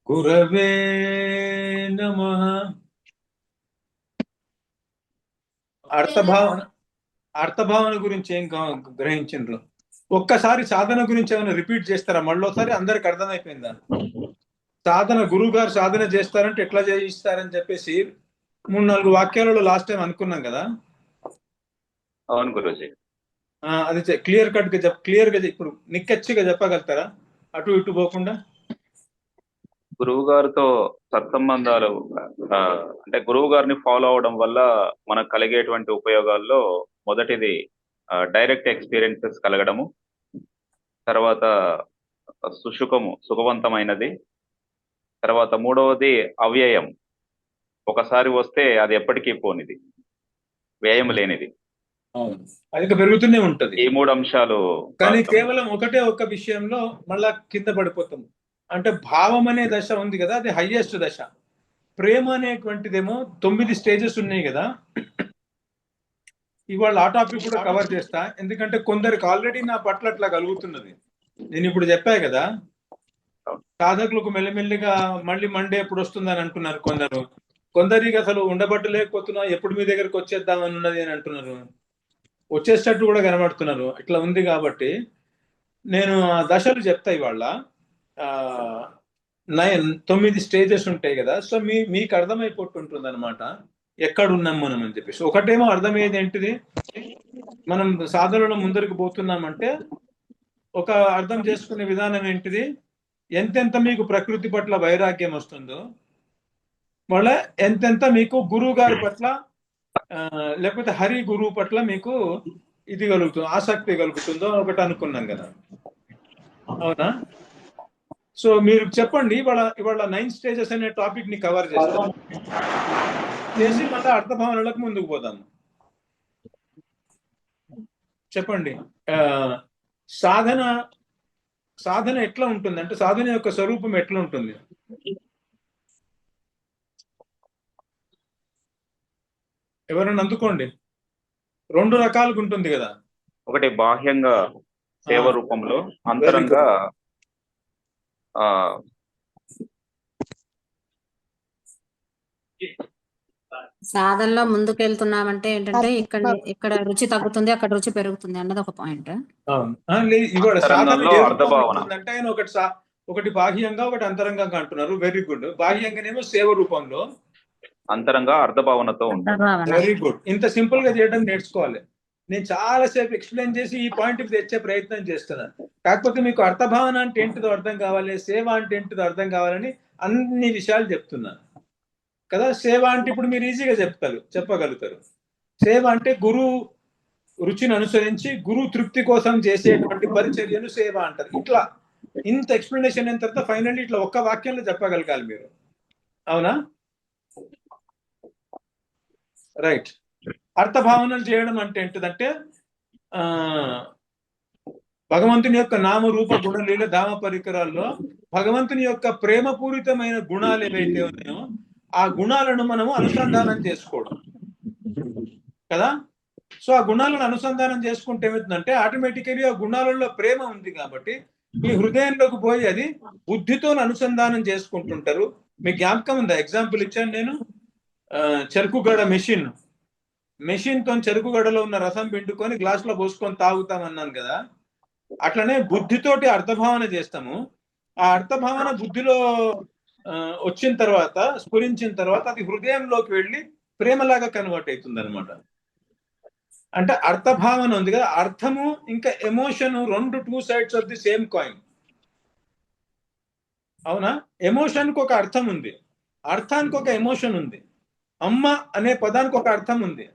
గురవే నమః. అర్థభావన అర్థభావన గురించి ఏం గ్రహించిండ్రు? ఒక్కసారి సాధన గురించి ఏమైనా రిపీట్ చేస్తారా? మళ్ళీసారి అందరికి అర్థమైపోయిందా? సాధన గురువు గారు సాధన చేస్తారంటే ఎట్లా చేయిస్తారని చెప్పేసి 3-4 వాక్యాలలో లాస్ట్ టైం అనుకున్నాం కదా. అవును గురూజీ. అది క్లియర్ కట్ గా క్లియర్ గా ఇప్పుడు నిక్కచ్చిగా చెప్పగలుగుతారా, అటు ఇటు పోకుండా? గురువు గారితో సత్సంబంధాలు, అంటే గురువు గారిని ఫాలో అవడం వల్ల మనకు కలిగేటువంటి ఉపయోగాల్లో మొదటిది డైరెక్ట్ ఎక్స్పీరియన్సెస్ కలగడము, తర్వాత సుఖవంతమైనది, తర్వాత మూడవది అవ్యయం, ఒకసారి వస్తే అది ఎప్పటికీ పోనిది, వ్యయం లేనిది. అది పెరుగుతూనే ఉంటది. ఈ 3 అంశాలు. కానీ కేవలం ఒక్క విషయంలో మళ్ళా కింద పడిపోతాం. అంటే భావం అనే దశ ఉంది కదా, అది హైయెస్ట్ దశ. ప్రేమ అనేటువంటిదేమో 9 స్టేజెస్ ఉన్నాయి కదా. ఇవాళ ఆ టాపిక్ కూడా కవర్ చేస్తా, ఎందుకంటే కొందరికి ఆల్రెడీ నా పట్ల అట్లా కలుగుతున్నది. నేను ఇప్పుడు చెప్పా కదా, సాధకులకు మెల్లిమెల్లిగా మళ్ళీ మండే ఎప్పుడు వస్తుందని అంటున్నారు కొందరు. కొందరికి అసలు ఉండబట్టలేకపోతున్నా, ఎప్పుడు మీ దగ్గరకు వచ్చేద్దామని ఉన్నది అని అంటున్నారు. వచ్చేటట్టు కూడా కనబడుతున్నారు. ఇట్లా ఉంది కాబట్టి నేను దశలు చెప్తా ఇవాళ. 9 స్టేజెస్ ఉంటాయి కదా. సో మీకు అర్థమైపోతుంటుంది అనమాట ఎక్కడున్నాం మనం అని చెప్పేసి. ఒకటేమో అర్థమయ్యేది ఏంటిది, మనం సాధనలో ముందరికి పోతున్నామంటే ఒక అర్థం చేసుకునే విధానం ఏంటిది, ఎంతెంత మీకు ప్రకృతి పట్ల వైరాగ్యం వస్తుందో, మళ్ళీ ఎంతెంత మీకు గురువు గారి పట్ల లేకపోతే హరి గురువు పట్ల మీకు ఇది కలుగుతుందో, ఆసక్తి కలుగుతుందో ఒకటి అనుకున్నాం కదా. అవునా? సో మీరు చెప్పండి, ఇవాళ 9 స్టేజెస్ అనే టాపిక్ ని కవర్ చేస్తాం చేసి మళ్ళీ అర్థభావనలకు ముందుకు పోదాం. చెప్పండి, సాధన ఎట్లా ఉంటుంది అంటే, సాధన యొక్క స్వరూపం ఎట్లా ఉంటుంది? ఎవరైనా అందుకోండి. 2 రకాలుగా ఉంటుంది కదా. ఒకటి బాహ్యంగా సేవ రూపంలో, అంతరంగా సాధనలో ముందుకు వెళ్తున్నామంటే ఏంటంటే ఇక్కడ రుచి తగ్గుతుంది, అక్కడ రుచి పెరుగుతుంది అన్నది ఒక పాయింట్. ఇవాళ సాధన అంటే ఆయన ఒకటి బాహ్యంగా ఒకటి అంతరంగంగా అంటున్నారు. Very good. బాహ్యంగానేమో సేవ రూపంలో, అంతరంగా అర్ధభావనతో ఉంటుంది. Very good. ఇంత సింపుల్ గా చేయడం నేర్చుకోవాలి. నేను చాలాసేపు ఎక్స్ప్లెయిన్ చేసి ఈ పాయింట్ తెచ్చే ప్రయత్నం చేస్తున్నాను. కాకపోతే మీకు అర్థభావన అంటే ఏంటిదో అర్థం కావాలి, సేవ అంటే ఏంటిదో అర్థం కావాలని అన్ని విషయాలు చెప్తున్నాను కదా. సేవ అంటే ఇప్పుడు మీరు ఈజీగా చెప్పగలుగుతారు. సేవ అంటే గురువు రుచిని అనుసరించి గురు తృప్తి కోసం చేసేటువంటి పరిచర్యను సేవ అంటారు. ఇట్లా ఇంత ఎక్స్ప్లెనేషన్ అయిన తర్వాత ఫైనల్లీ ఇట్లా ఒక్క వాక్యంలో చెప్పగలగాలి మీరు. అవునా? రైట్. అర్థభావనలు చేయడం అంటే ఏంటిదంటే, భగవంతుని యొక్క నామరూప గుణలీల ధామ పరికరాల్లో భగవంతుని యొక్క ప్రేమపూరితమైన గుణాలు ఏవైతే ఉన్నాయో ఆ గుణాలను మనము అనుసంధానం చేసుకోవడం కదా. సో ఆ గుణాలను అనుసంధానం చేసుకుంటే ఏమవుతుందంటే, ఆటోమేటికలీ ఆ గుణాలలో ప్రేమ ఉంది కాబట్టి మీ హృదయంలోకి పోయి అది బుద్ధితో అనుసంధానం చేసుకుంటుంటారు. మీకు జ్ఞాపకం ఉందా? ఎగ్జాంపుల్ ఇచ్చాను నేను. చెరుకుగడ మెషిన్ తో చెరుకుగడలో ఉన్న రసం పిండుకొని గ్లాస్ లో పోసుకొని తాగుతామన్నాను కదా. అట్లనే బుద్ధితోటి అర్థభావన చేస్తాము. ఆ అర్థభావన బుద్ధిలో వచ్చిన తర్వాత, స్ఫురించిన తర్వాత అది హృదయంలోకి వెళ్ళి ప్రేమలాగా కన్వర్ట్ అవుతుంది అనమాట. అంటే అర్థభావన ఉంది కదా, అర్థము ఇంకా emotion 2 sides of the same coin. అవునా? ఎమోషన్కి ఒక అర్థం ఉంది, అర్థానికి ఒక ఎమోషన్ ఉంది. అమ్మ అనే పదానికి ఒక అర్థం ఉంది,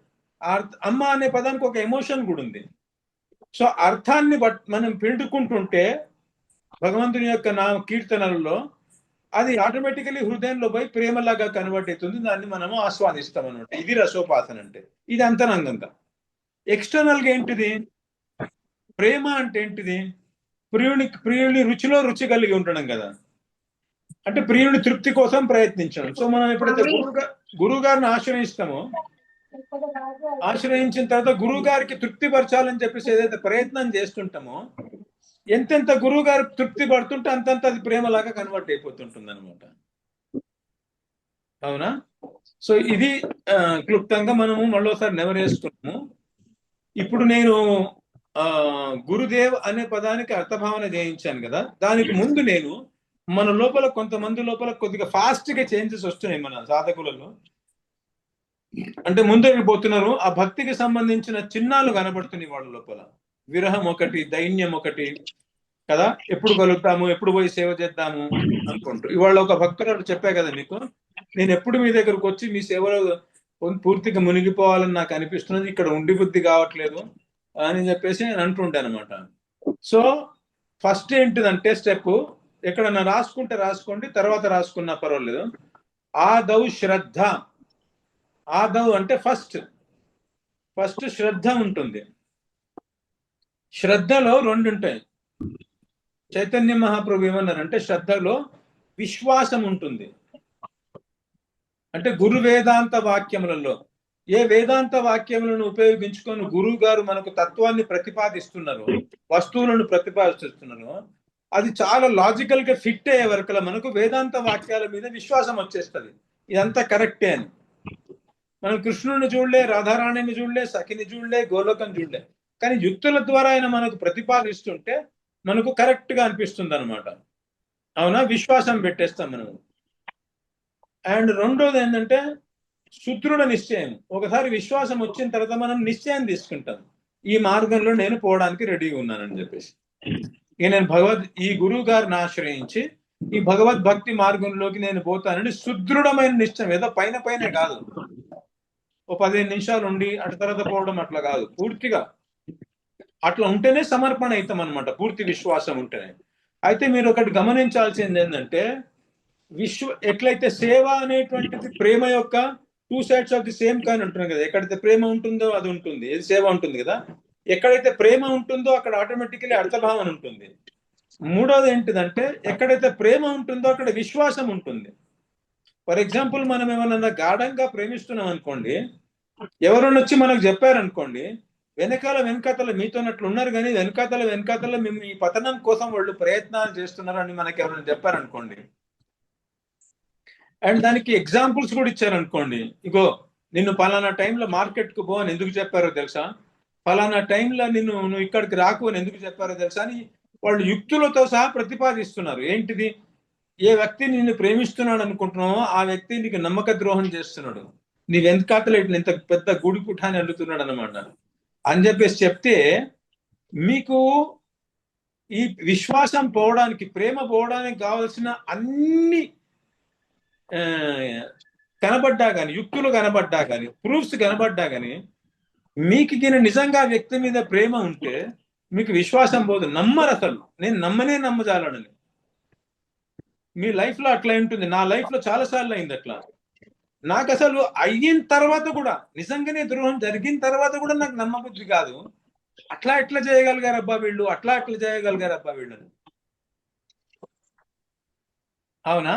అమ్మ అనే పదానికి ఒక ఎమోషన్ కూడా ఉంది. సో అర్థాన్ని మనం పిండుకుంటుంటే భగవంతుని యొక్క కీర్తనలలో అది ఆటోమేటికలీ హృదయంలో పోయి ప్రేమలాగా కన్వర్ట్ అవుతుంది. దాన్ని మనము ఆస్వాదిస్తాం అనమాట. ఇది రసోపాసన అంటే. ఇది అంతరంగంగా. ఎక్స్టర్నల్ గా ఏంటిది? ప్రేమ అంటే ఏంటిది? ప్రియుని రుచిలో రుచి కలిగి ఉండడం కదా. అంటే ప్రియుని తృప్తి కోసం ప్రయత్నించడం. సో మనం ఎప్పుడైతే గురువు గారిని ఆశ్రయిస్తామో, ఆశ్రయించిన తర్వాత గురువు గారికి తృప్తి పరచాలని చెప్పేసి ఏదైతే ప్రయత్నం చేస్తుంటామో ఎంతెంత గురువు గారు తృప్తి పడుతుంటే అంతంత అది ప్రేమలాగా కన్వర్ట్ అయిపోతుంటుంది అనమాట. అవునా? సో ఇది క్లుప్తంగా మనము మళ్ళోసారి నెవరేసుకున్నాము. ఇప్పుడు నేను గురుదేవ్ అనే పదానికి అర్థభావన చేయించాను కదా, దానికి ముందు నేను మన లోపల కొంతమంది లోపల కొద్దిగా ఫాస్ట్ గా చేంజెస్ వస్తున్నాయి మన సాధకులలో. అంటే ముందుకు పోతున్నారు, ఆ భక్తికి సంబంధించిన చిహ్నాలు కనబడుతున్నాయి వాళ్ళ లోపల. విరహం ఒకటి, దైన్యం ఒకటి కదా, ఎప్పుడు కలుగుతాము, ఎప్పుడు పోయి సేవ చేద్దాము అనుకుంటారు. ఇవాళ ఒక భక్తురాలు చెప్పా కదా మీకు, నేను ఎప్పుడు మీ దగ్గరకు వచ్చి మీ సేవలో పూర్తిగా మునిగిపోవాలని నాకు అనిపిస్తున్నది, ఇక్కడ ఉండి బుద్ధి కావట్లేదు అని చెప్పేసి నేను అంటుండే అనమాట. సో ఫస్ట్ ఏంటిదంటే స్టెప్, ఎక్కడన్నా రాసుకుంటే రాసుకోండి, తర్వాత రాసుకున్నా పర్వాలేదు. ఆదౌ శ్రద్ధ. ఆదౌ అంటే ఫస్ట్ శ్రద్ధ ఉంటుంది. శ్రద్ధలో రెండు ఉంటాయి. చైతన్య మహాప్రభు ఏమన్నారంటే శ్రద్ధలో విశ్వాసం ఉంటుంది. అంటే గురు వేదాంత వాక్యములలో ఏ వేదాంత వాక్యములను ఉపయోగించుకొని గురువు గారు మనకు తత్వాన్ని ప్రతిపాదిస్తున్నారు, వస్తువులను ప్రతిపాదిస్తున్నారు, అది చాలా లాజికల్ గా ఫిట్ అయ్యే వరకు మనకు వేదాంత వాక్యాల మీద విశ్వాసం వచ్చేస్తుంది, ఇదంతా కరెక్టే అని. మనం కృష్ణుని చూడలే, రాధారాణిని చూడలే, సఖిని చూడలే, గోలోకం చూడలే, కానీ యుక్తుల ద్వారా ఆయన మనకు ప్రతిపాదిస్తుంటే మనకు కరెక్ట్ గా అనిపిస్తుంది అనమాట. అవునా? విశ్వాసం పెట్టేస్తాం మనం. అండ్ రెండోది ఏంటంటే సుదృఢ నిశ్చయం. ఒకసారి విశ్వాసం వచ్చిన తర్వాత మనం నిశ్చయం తీసుకుంటాం, ఈ మార్గంలో నేను పోవడానికి రెడీగా ఉన్నానని చెప్పేసి. ఇక నేను ఈ గురువు గారిని ఆశ్రయించి ఈ భగవద్భక్తి మార్గంలోకి నేను పోతానని సుదృఢమైన నిశ్చయం, ఏదో పైన పైనే కాదు, ఓ 15 నిమిషాలు ఉండి అటు తర్వాత పోవడం అట్లా కాదు, పూర్తిగా అట్లా ఉంటేనే సమర్పణ అవుతాం అనమాట, పూర్తి విశ్వాసం ఉంటేనే. అయితే మీరు ఒకటి గమనించాల్సింది ఏంటంటే, ఎట్లయితే సేవ అనేటువంటిది ప్రేమ యొక్క 2 sides of the same coin ఉంటుంది కదా, ఎక్కడైతే ప్రేమ ఉంటుందో అది ఉంటుంది, ఏది సేవ ఉంటుంది కదా, ఎక్కడైతే ప్రేమ ఉంటుందో అక్కడ ఆటోమేటికలీ అర్థభావన ఉంటుంది. మూడోది ఏంటిదంటే ఎక్కడైతే ప్రేమ ఉంటుందో అక్కడ విశ్వాసం ఉంటుంది. ఫర్ ఎగ్జాంపుల్ మనం ఏమన్నా గాఢంగా ప్రేమిస్తున్నాం అనుకోండి, ఎవరన్నా వచ్చి మనకు చెప్పారనుకోండి, వెనకాతల మీతోనట్లు ఉన్నారు కానీ వెనకాతల మేము ఈ పతనం కోసం వాళ్ళు ప్రయత్నాలు చేస్తున్నారని మనకి ఎవరైనా చెప్పారనుకోండి, అండ్ దానికి ఎగ్జాంపుల్స్ కూడా ఇచ్చారనుకోండి, ఇగో నిన్ను పలానా టైంలో మార్కెట్కు పో అని ఎందుకు చెప్పారో తెలుసా, ఫలానా టైంలో నువ్వు ఇక్కడికి రాకు అని ఎందుకు చెప్పారో తెలుసా అని వాళ్ళు యుక్తులతో సహా ప్రతిపాదిస్తున్నారు. ఏంటిది? ఏ వ్యక్తి నిన్ను ప్రేమిస్తున్నాడు అనుకుంటున్నావో ఆ వ్యక్తి నీకు నమ్మక ద్రోహం చేస్తున్నాడు, నీ వెనకాతలు ఇంత పెద్ద గుడి పుఠాన్ని అల్లుతున్నాడు అనమాట అని చెప్పేసి చెప్తే, మీకు ఈ విశ్వాసం పోవడానికి, ప్రేమ పోవడానికి కావాల్సిన అన్ని కనబడ్డా కానీ, యుక్తులు కనబడ్డా కానీ, ప్రూఫ్స్ కనబడ్డా కానీ, మీకు నిజంగా వ్యక్తి మీద ప్రేమ ఉంటే మీకు విశ్వాసం పోదు, నమ్మరు అసలు. నేను నమ్మజాలనని. మీ లైఫ్ లో అట్లా ఉంటుంది, నా లైఫ్ లో చాలా సార్లు అయింది అట్లా. నాకు అసలు అయిన తర్వాత కూడా, నిజంగానే ద్రోహం జరిగిన తర్వాత కూడా నాకు నమ్మబుద్ధి కాదు, అట్లా ఎట్లా చేయగలిగారు అబ్బా వీళ్ళు, అట్లా చేయగలిగారు అబ్బా వీళ్ళని. అవునా?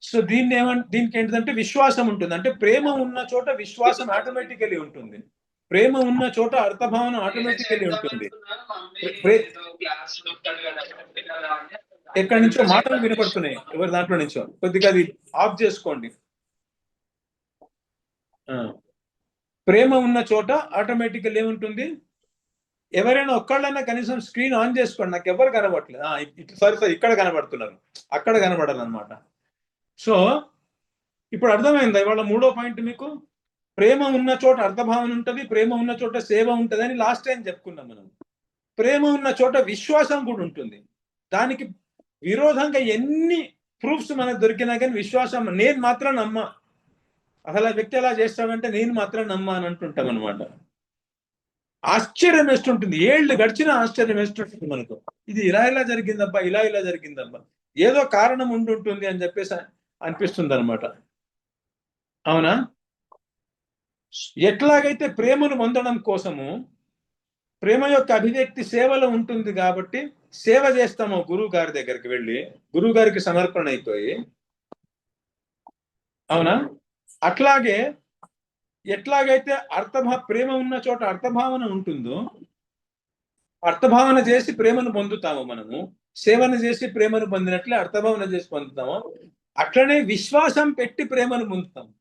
సో దీనికి ఏంటంటే విశ్వాసం ఉంటుంది. అంటే ప్రేమ ఉన్న చోట విశ్వాసం ఆటోమేటికలీ ఉంటుంది, ప్రేమ ఉన్న చోట అర్థభావన ఆటోమేటికలీ ఉంటుంది. ఎక్కడి నుంచో మాటలు వినపడుతున్నాయి, ఎవరి దాంట్లో నుంచో, కొద్దిగా అది ఆఫ్ చేసుకోండి. ప్రేమ ఉన్న చోట ఆటోమేటికల్ ఏముంటుంది, ఎవరైనా ఒక్కళ్ళైనా కనీసం స్క్రీన్ ఆన్ చేసుకోండి, నాకు ఎవరు కనబడట్లేదు, సారీ ఇక్కడ కనబడుతున్నారు, అక్కడ కనబడరు అనమాట. సో ఇప్పుడు అర్థమైందా ఇవాళ మూడో పాయింట్ మీకు? ప్రేమ ఉన్న చోట అర్థభావన ఉంటుంది, ప్రేమ ఉన్న చోట సేవ ఉంటుంది అని లాస్ట్ టైం చెప్పుకున్నాం మనం. ప్రేమ ఉన్న చోట విశ్వాసం కూడా ఉంటుంది. దానికి విరోధంగా ఎన్ని ప్రూఫ్స్ మనకు దొరికినా కానీ విశ్వాసం, నేను మాత్రం నమ్మ, అసలు ఆ వ్యక్తి ఎలా చేస్తాడంటే నేను మాత్రం నమ్మ అని అంటుంటాం అనమాట. ఆశ్చర్యం వేస్తుంటుంది, ఏళ్ళు గడిచినా ఆశ్చర్యం వేస్తుంటుంది మనకు, ఇది ఇలా జరిగిందబ్బా, ఇలా జరిగిందబ్బా, ఏదో కారణం ఉంటుంటుంది అని చెప్పేసి అనిపిస్తుంది అనమాట. అవునా? ఎట్లాగైతే ప్రేమను పొందడం కోసము ప్రేమ యొక్క అభివ్యక్తి సేవలో ఉంటుంది కాబట్టి సేవ చేస్తాము గురువు గారి దగ్గరికి వెళ్ళి, గురువు గారికి సమర్పణ అయిపోయి. అవునా? అట్లాగే ఎట్లాగైతే ప్రేమ ఉన్న చోట అర్థభావన ఉంటుందో అర్థభావన చేసి ప్రేమను పొందుతాము మనము, సేవన చేసి ప్రేమను పొందినట్లే అర్థభావన చేసి పొందుతాము. అట్లనే విశ్వాసం పెట్టి ప్రేమను పొందుతాము.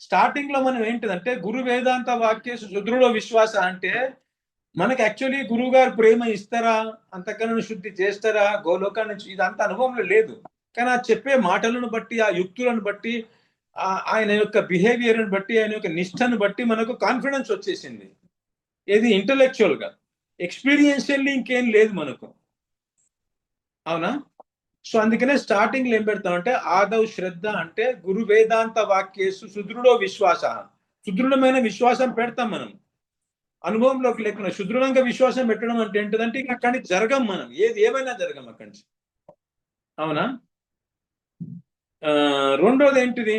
స్టార్టింగ్ లో మనం ఏంటిదంటే గురు వేదాంత వాక్యేషు సుదృఢ విశ్వాస అంటే మనకి యాక్చువల్లీ గురువు గారు ప్రేమ ఇస్తారా, అంతకన్నా శుద్ధి చేస్తారా, గోలోకాన్ని ఇదంతా అనుభవంలో లేదు. కానీ ఆ చెప్పే మాటలను బట్టి, ఆ యుక్తులను బట్టి, ఆయన యొక్క బిహేవియర్ని బట్టి, ఆయన యొక్క నిష్ఠను బట్టి మనకు కాన్ఫిడెన్స్ వచ్చేసింది. ఏది ఇంటలెక్చువల్ గా, ఎక్స్పీరియన్షియల్లీ ఇంకేం లేదు మనకు. అవునా? సో అందుకనే స్టార్టింగ్ లో ఏం పెడతామంటే ఆదౌ శ్రద్ధ అంటే గురు వేదాంత వాక్యేసు సుదృఢ విశ్వాస, సుదృఢమైన విశ్వాసం పెడతాం మనం. అనుభవంలోకి లేకుండా సుదృఢంగా విశ్వాసం పెట్టడం అంటే ఏంటిదంటే ఇక అక్కడి నుంచి జరగం మనం, ఏమైనా జరగం అక్కడి నుంచి. అవునా? రెండోది ఏంటిది?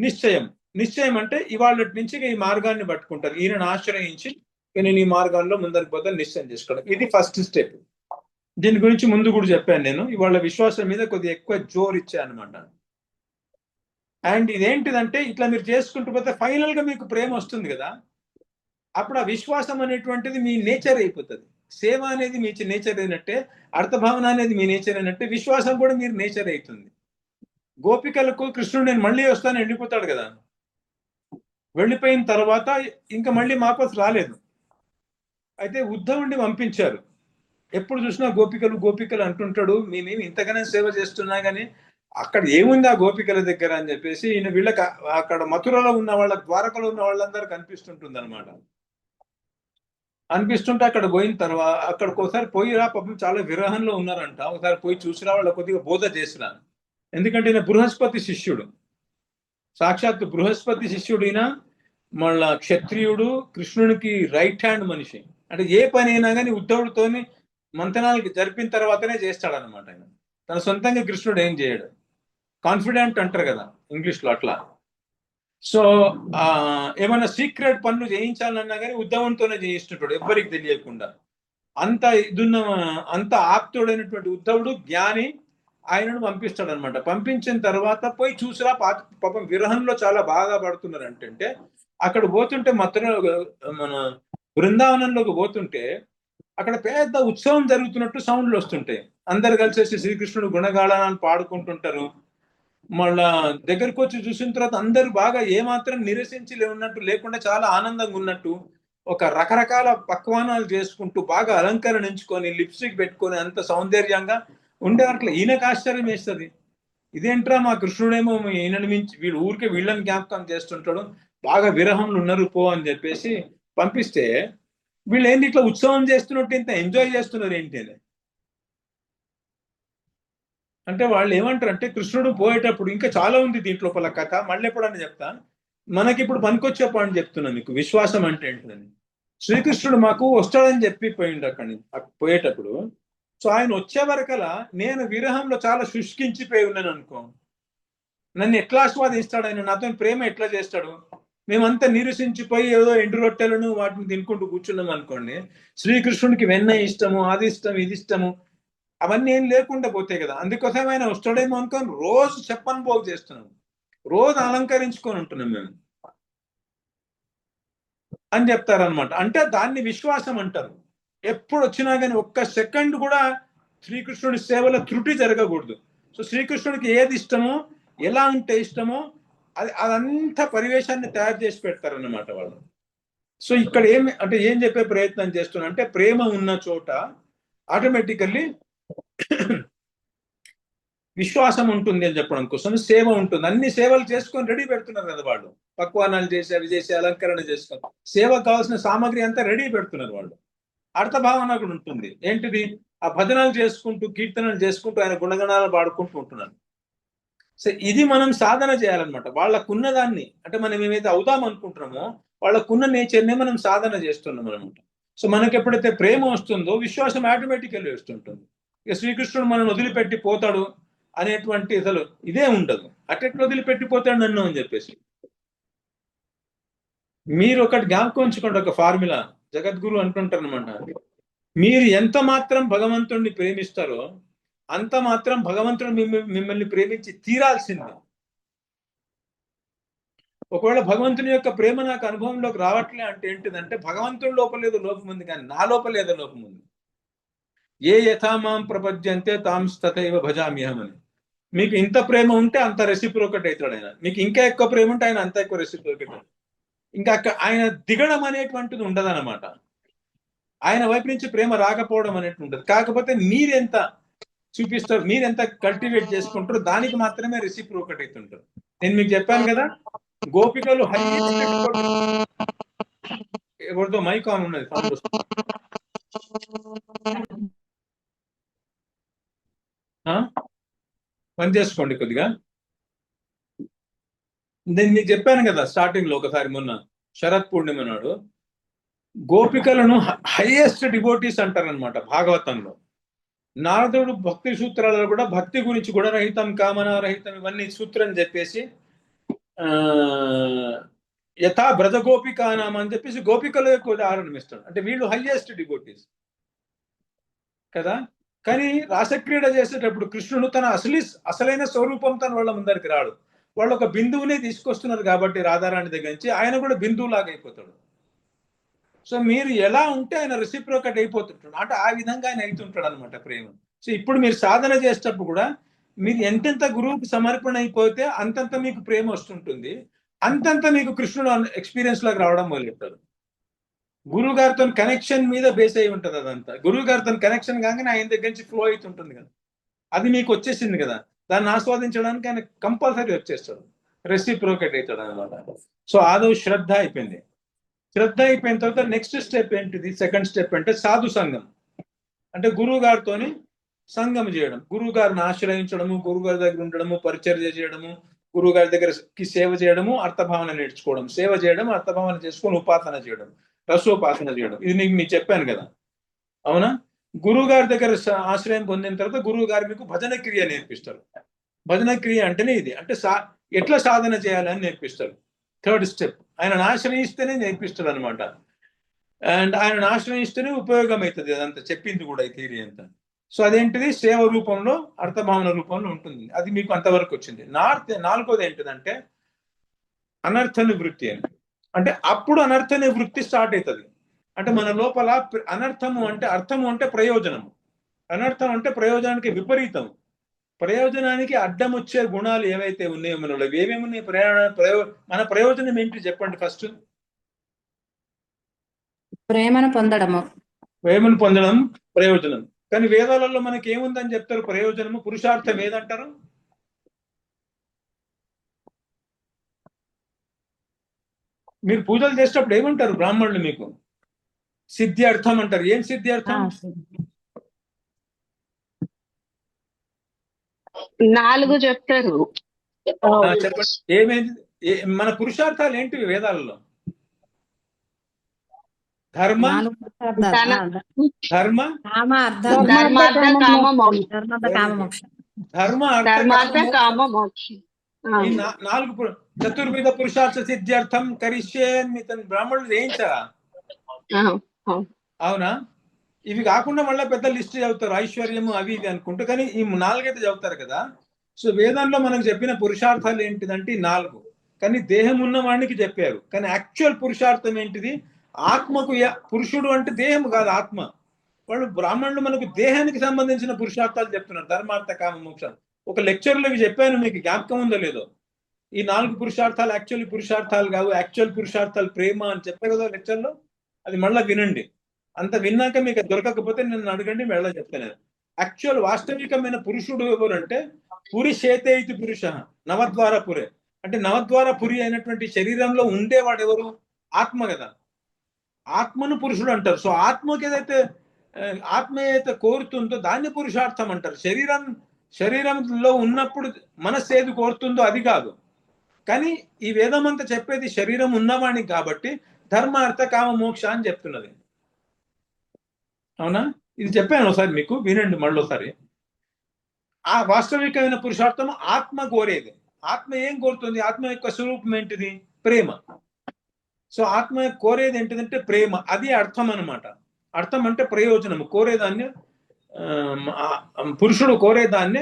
నిశ్చయం. నిశ్చయం అంటే ఇవాళ నుంచి ఈ మార్గాన్ని పట్టుకుంటారు, ఈయనను ఆశ్రయించి నేను ఈ మార్గాల్లో ముందరికి పోతే నిశ్చయం చేసుకోవడం. ఇది ఫస్ట్ స్టెప్. దీని గురించి ముందు కూడా చెప్పాను నేను. ఇవాళ విశ్వాసం మీద కొద్దిగా ఎక్కువ జోరు ఇచ్చాను అనమాట. అండ్ ఇదేంటిదంటే ఇట్లా మీరు చేసుకుంటూ పోతే ఫైనల్ గా మీకు ప్రేమ వస్తుంది కదా, అప్పుడు ఆ విశ్వాసం అనేటువంటిది మీ నేచర్ అయిపోతుంది. సేవ అనేది మీ నేచర్ అయినట్టే, అర్థభావన అనేది మీ నేచర్ అయినట్టే విశ్వాసం కూడా మీరు నేచర్ అవుతుంది. గోపికలకు కృష్ణుడు నేను మళ్ళీ వస్తాను వెళ్ళిపోతాడు కదా, వెళ్ళిపోయిన తర్వాత ఇంకా మళ్ళీ వాపస్ రాలేదు. అయితే ఉద్ధవుడిని పంపించారు. ఎప్పుడు చూసినా గోపికలు గోపికలు అంటుంటాడు, మేమేమి ఇంతగానే సేవ చేస్తున్నా కానీ అక్కడ ఏముంది ఆ గోపికల దగ్గర అని చెప్పేసి ఈయన వీళ్ళకి అక్కడ మథురలో ఉన్న వాళ్ళ, ద్వారకలో ఉన్న వాళ్ళందరూ కనిపిస్తుంటుంది అనమాట. అనిపిస్తుంటే అక్కడ పోయిన తర్వాత అక్కడికి ఒకసారి పోయిరా, పాపం చాలా విరహంలో ఉన్నారంట, ఒకసారి పోయి చూసిరా, వాళ్ళ కొద్దిగా బోధ చేసిరా. ఎందుకంటే ఈయన బృహస్పతి శిష్యుడు, సాక్షాత్ బృహస్పతి శిష్యుడు ఈయన. మళ్ళా క్షత్రియుడు, కృష్ణునికి రైట్ హ్యాండ్ మనిషి. అంటే ఏ పని అయినా కానీ ఉద్ధవుడితోని మంతనాలకి జరిపిన తర్వాతనే చేస్తాడనమాట ఆయన. తన సొంతంగా కృష్ణుడు ఏం చేయడు. కాన్ఫిడెంట్ అంటారు కదా ఇంగ్లీష్ లో, అట్లా. సో ఏమైనా సీక్రెట్ పనులు చేయించాలన్నా కానీ ఉద్ధవునితోనే చేయిస్తుంటాడు, ఎవ్వరికి తెలియకుండా. అంత ఇదున్న, అంత ఆప్తుడైనటువంటి ఉద్ధవుడు జ్ఞాని, ఆయనను పంపిస్తాడు అనమాట. పంపించిన తర్వాత పోయి చూసిరా, పాపం విరహంలో చాలా బాగా పడుతున్నారు అంటే అక్కడ పోతుంటే మథుర మన బృందావనంలోకి పోతుంటే అక్కడ పెద్ద ఉత్సవం జరుగుతున్నట్టు సౌండ్లు వస్తుంటాయి. అందరు కలిసేసి శ్రీకృష్ణుడు గుణగాళాన్ని పాడుకుంటుంటారు. మళ్ళా దగ్గరకు వచ్చి చూసిన తర్వాత అందరూ బాగా ఏమాత్రం నిరసించి ఉన్నట్టు లేకుండా చాలా ఆనందంగా ఉన్నట్టు, ఒక రకరకాల పక్వానాలు చేసుకుంటూ బాగా అలంకరించుకొని లిప్స్టిక్ పెట్టుకొని అంత సౌందర్యంగా ఉండే అట్లా ఈయనకు ఆశ్చర్యం వేస్తుంది. ఇదేంట్రా మా కృష్ణుడేమో ఈయనని మించి వీళ్ళు ఊరికే వీళ్ళని జ్ఞాపకం చేస్తుంటాడు, బాగా విరహంలో ఉన్నారు పో అని చెప్పేసి పంపిస్తే వీళ్ళు ఏంటి ఇట్లా ఉత్సవం చేస్తున్నట్టు ఇంత ఎంజాయ్ చేస్తున్నారు ఏంటి అని. అంటే వాళ్ళు ఏమంటారు అంటే కృష్ణుడు పోయేటప్పుడు ఇంకా చాలా ఉంది దీంట్లో పల కథ, మళ్ళీ ఎప్పుడని చెప్తా. మనకిప్పుడు పనికొచ్చే పాయింట్ చెప్తున్నా మీకు, విశ్వాసం అంటే ఏంటని. శ్రీకృష్ణుడు మాకు వస్తాడని చెప్పి పోయిండు అక్కడి పోయేటప్పుడు. సో ఆయన వచ్చే వరకలా నేను విరహంలో చాలా శుష్కించిపోయి ఉన్నాను అనుకో, నన్ను ఎట్లా ఆస్వాదిస్తాడు ఆయన, నాతో ప్రేమ ఎట్లా చేస్తాడు. మేమంతా నిరసించిపోయి ఏదో ఎండు రొట్టెలను వాటిని తినుకుంటూ కూర్చున్నాం అనుకోండి, శ్రీకృష్ణుడికి వెన్న ఇష్టము, అది ఇష్టం, ఇది ఇష్టము, అవన్నీ ఏం లేకుండా పోతాయి కదా. అందుకోసం ఆయన వస్తాడేమో అనుకొని రోజు చెప్పని పోగు చేస్తున్నాం, రోజు అలంకరించుకొని ఉంటున్నాం మేము అని చెప్తారనమాట. అంటే దాన్ని విశ్వాసం అంటారు. ఎప్పుడు వచ్చినా కానీ ఒక్క సెకండ్ కూడా శ్రీకృష్ణుడి సేవలో త్రుటి జరగకూడదు. సో శ్రీకృష్ణుడికి ఏది ఇష్టమో, ఎలా ఉంటే ఇష్టమో అదంతా పరివేశాన్ని తయారు చేసి పెడతారన్నమాట వాళ్ళు. సో ఇక్కడ ఏం చెప్పే ప్రయత్నం చేస్తున్నా అంటే ప్రేమ ఉన్న చోట ఆటోమేటికల్లీ విశ్వాసం ఉంటుంది అని చెప్పడం కోసం సేవ ఉంటుంది. అన్ని సేవలు చేసుకొని రెడీ పెడుతున్నారు కదా వాళ్ళు, పక్వానాలు చేసి అవి చేసి అలంకరణ చేసుకొని సేవకు కావాల్సిన సామాగ్రి అంతా రెడీ పెడుతున్నారు వాళ్ళు. అర్థభావన కూడా ఉంటుంది. ఏంటిది? ఆ భజనలు చేసుకుంటూ కీర్తనలు చేసుకుంటూ ఆయన గుణగణాలు పాడుకుంటూ ఉంటున్నారు. సో ఇది మనం సాధన చేయాలన్నమాట. వాళ్ళకున్న దాన్ని, అంటే మనం ఏమైతే అవుదాం అనుకుంటున్నామో వాళ్ళకున్న నేచర్నే మనం సాధన చేస్తున్నాం అనమాట. సో మనకి ఎప్పుడైతే ప్రేమ వస్తుందో విశ్వాసం ఆటోమేటికల్లీ వస్తుంటుంది. ఇక శ్రీకృష్ణుడు మనం వదిలిపెట్టి పోతాడు అనేటువంటి అసలు ఇదే ఉండదు. అట్టెట్లు వదిలిపెట్టిపోతాడు నన్ను అని చెప్పేసి. మీరు ఒకటి జ్ఞాపకం ఉంచుకోండి, ఒక ఫార్ములా జగద్గురు అంటుంటారు అనమాట. మీరు ఎంత మాత్రం భగవంతుడిని ప్రేమిస్తారో అంత మాత్రం భగవంతుడు మిమ్మల్ని ప్రేమించి తీరాల్సిందే. ఒకవేళ భగవంతుని యొక్క ప్రేమ నాకు అనుభవంలోకి రావట్లే అంటే ఏంటిదంటే భగవంతుడి లోపల ఏదో లోపం ఉంది, కానీ నా లోపల ఏదో లోపం ఉంది. ఏ యథామాం ప్రపద్యంతే తాం తథైవ భజామ్యహం అని. మీకు ఇంత ప్రేమ ఉంటే అంత రెసిప్రోకేట్ అవుతాడు ఆయన, మీకు ఇంకా ఎక్కువ ప్రేమ ఉంటే ఆయన అంత ఎక్కువ రెసిప్రోకేట్. ఇంకా ఆయన దిగడం అనేటువంటిది ఉండదన్నమాట. ఆయన వైపు నుంచి ప్రేమ రాకపోవడం అనేటువంటి ఉంటుంది. కాకపోతే మీరెంత చూపిస్తారు, మీరెంత కల్టివేట్ చేసుకుంటారో దానికి మాత్రమే రెసిప్రోకేట్ అవుతుంటారు. నేను మీకు చెప్పాను కదా, గోపికలు ఎవరితో మైక్ ఆన్ ఉన్నది, సౌండ్ వస్తుంది. పని చేసుకోండి కొద్దిగా. నేను మీకు చెప్పాను కదా స్టార్టింగ్ లో ఒకసారి, మొన్న శరత్ పూర్ణిమ నాడు గోపికలను హైయెస్ట్ డివోటీస్ అంటారనమాట భాగవతంలో. నారదుడు భక్తి సూత్రాలలో కూడా భక్తి గురించి కూడా రహితం కామనా రహితం ఇవన్నీ సూత్రం చెప్పేసి యథా బ్రజ గోపికానామం అని చెప్పేసి గోపికల యొక్క ఉదాహరణ ఇస్తాడు. అంటే వీళ్ళు హైయెస్ట్ డివోటీస్ కదా. కానీ రాసక్రీడ చేసేటప్పుడు కృష్ణుడు తన అసలైన స్వరూపం తన వాళ్ళ ముందరికి రాడు. వాళ్ళు ఒక బిందువునే తీసుకొస్తున్నారు కాబట్టి రాధారాణి దగ్గర నుంచి ఆయన కూడా బిందువులాగా అయిపోతాడు. సో మీరు ఎలా ఉంటే ఆయన రెసిప్రోకేట్ అయిపోతుంటాడు, అంటే ఆ విధంగా ఆయన అవుతుంటాడు అనమాట ప్రేమ. సో ఇప్పుడు మీరు సాధన చేసేటప్పుడు కూడా మీరు ఎంతెంత గురువుకి సమర్పణ అయిపోతే అంతంత మీకు ప్రేమ వస్తుంటుంది, అంతంత మీకు కృష్ణుడు ఎక్స్పీరియన్స్ లాగా రావడం మొదలెడతాడు. గురువు గారితో కనెక్షన్ మీద బేస్ అయి ఉంటుంది అదంతా. గురువు గారితో కనెక్షన్ కాగానే ఆయన దగ్గర నుంచి ఫ్లో అవుతుంటుంది కదా, అది మీకు వచ్చేసింది కదా, దాన్ని ఆస్వాదించడానికి ఆయన కంపల్సరీ వచ్చేస్తాడు, రెసిప్రోకేట్ అవుతాడు అనమాట. సో ఆదో శ్రద్ధ అయిపోయింది. శ్రద్ధ అయిపోయిన తర్వాత నెక్స్ట్ స్టెప్ ఏంటిది, సెకండ్ స్టెప్ అంటే సాధు సంఘం. అంటే గురువు గారితోని సంఘం చేయడం, గురువు గారిని ఆశ్రయించడము, గురువు గారి దగ్గర ఉండడము, పరిచర్య చేయడము, గురువు గారి దగ్గరకి సేవ చేయడము, అర్థభావన నేర్చుకోవడం, సేవ చేయడం, అర్థభావన చేసుకొని ఉపాసన చేయడం, రసోపాసన చేయడం. ఇది మీకు చెప్పాను కదా, అవునా. గురువు గారి దగ్గర ఆశ్రయం పొందిన తర్వాత గురువు గారు మీకు భజన క్రియ నేర్పిస్తారు. భజన క్రియ అంటేనే ఇది, అంటే ఎట్లా సాధన చేయాలని నేర్పిస్తారు. థర్డ్ స్టెప్ ఆయనను ఆశ్రయిస్తేనే నేర్పిస్తాడు అనమాట. అండ్ ఆయనను ఆశ్రయిస్తేనే ఉపయోగం అవుతుంది అదంతా చెప్పింది కూడా, ఈ థియరీ అంతా. సో అదేంటిది సేవ రూపంలో, అర్థభావన రూపంలో ఉంటుంది. అది మీకు అంతవరకు వచ్చింది. నాలుగోది ఏంటిదంటే అనర్థ నివృత్తి అని. అంటే అప్పుడు అనర్థ నివృత్తి స్టార్ట్ అవుతుంది. అంటే మన లోపల అనర్థము అంటే, అర్థము అంటే ప్రయోజనము, అనర్థం అంటే ప్రయోజనానికి విపరీతం. ప్రయోజనానికి అడ్డం వచ్చే గుణాలు ఏవైతే ఉన్నాయో మనలో, ఏమేమి ఉన్నాయి మన ప్రయోజనం ఏంటి చెప్పండి ఫస్ట్. ప్రేమను పొందడము. ప్రేమను పొందడం ప్రయోజనం. కానీ వేదాలలో మనకి ఏముందని చెప్తారు ప్రయోజనము, పురుషార్థం ఏదంటారు? మీరు పూజలు చేసేటప్పుడు ఏమంటారు బ్రాహ్మణులు మీకు? సిద్ధి అర్థం అంటారు. ఏం సిద్ధి అర్థం? 4 చెప్తారు. చెప్పండి ఏమేంటి మన పురుషార్థాలు ఏంటివి వేదాలలో? ధర్మ ధర్మ ధర్మార్థ కామ మోక్షం. ధర్మ ధర్మార్థ కామ మోక్షం. ఈ 4 చతుర్విధ పురుషార్థ సిద్ధ్యర్థం కరిష్యే అని బ్రాహ్మణులు చేయించారా? అవునా? ఇవి కాకుండా మళ్ళీ పెద్ద లిస్ట్ చదువుతారు, ఐశ్వర్యము అవి ఇది అనుకుంటూ. కానీ ఈ 4 అయితే చదువుతారు కదా. సో వేదంలో మనకు చెప్పిన పురుషార్థాలు ఏంటిదంటే 4. కానీ దేహం ఉన్న వాడికి చెప్పారు. కానీ యాక్చువల్ పురుషార్థం ఏంటిది? ఆత్మకు. పురుషుడు అంటే దేహం కాదు, ఆత్మ. వాళ్ళు బ్రాహ్మణులు మనకు దేహానికి సంబంధించిన పురుషార్థాలు చెప్తున్నారు, ధర్మార్థ కామ మోక్షాలు. ఒక లెక్చర్లో ఇవి చెప్పాను, మీకు జ్ఞాపకం ఉందో లేదో. ఈ 4 పురుషార్థాలు యాక్చువల్లీ పురుషార్థాలు కావు, యాక్చువల్ పురుషార్థాలు ప్రేమ అని చెప్పే కదా లెక్చర్లో. అది మళ్ళీ వినండి. అంత విన్నాక మీకు దొరకకపోతే నన్ను అడగండి, మళ్ళీ చెప్తాను. యాక్చువల్ వాస్తవికమైన పురుషుడు ఎవరు అంటే పురిషేతే ఇది పురుష నవద్వార పురే. అంటే నవద్వార పురి అయినటువంటి శరీరంలో ఉండేవాడు ఎవరు? ఆత్మ కదా. ఆత్మను పురుషుడు అంటారు. సో ఆత్మకి ఏదైతే ఆత్మ ఏదైతే కోరుతుందో దాన్ని పురుషార్థం అంటారు. శరీరంలో ఉన్నప్పుడు మనస్సు ఏది కోరుతుందో అది కాదు. కానీ ఈ వేదం అంతా చెప్పేది శరీరం ఉన్నవాడికి కాబట్టి ధర్మ అర్థ కామ మోక్ష అని చెప్తున్నది. అవునా? ఇది చెప్పాను ఒకసారి మీకు, వినండి మళ్ళీసారి. ఆ వాస్తవికమైన పురుషార్థం ఆత్మ కోరేది. ఆత్మ ఏం కోరుతుంది? ఆత్మ యొక్క స్వరూపం ఏంటిది? ప్రేమ. సో ఆత్మ కోరేది ఏంటిదంటే ప్రేమ. అది అర్థం అనమాట. అర్థం అంటే ప్రయోజనము, కోరేదాన్ని. పురుషుడు కోరేదాన్ని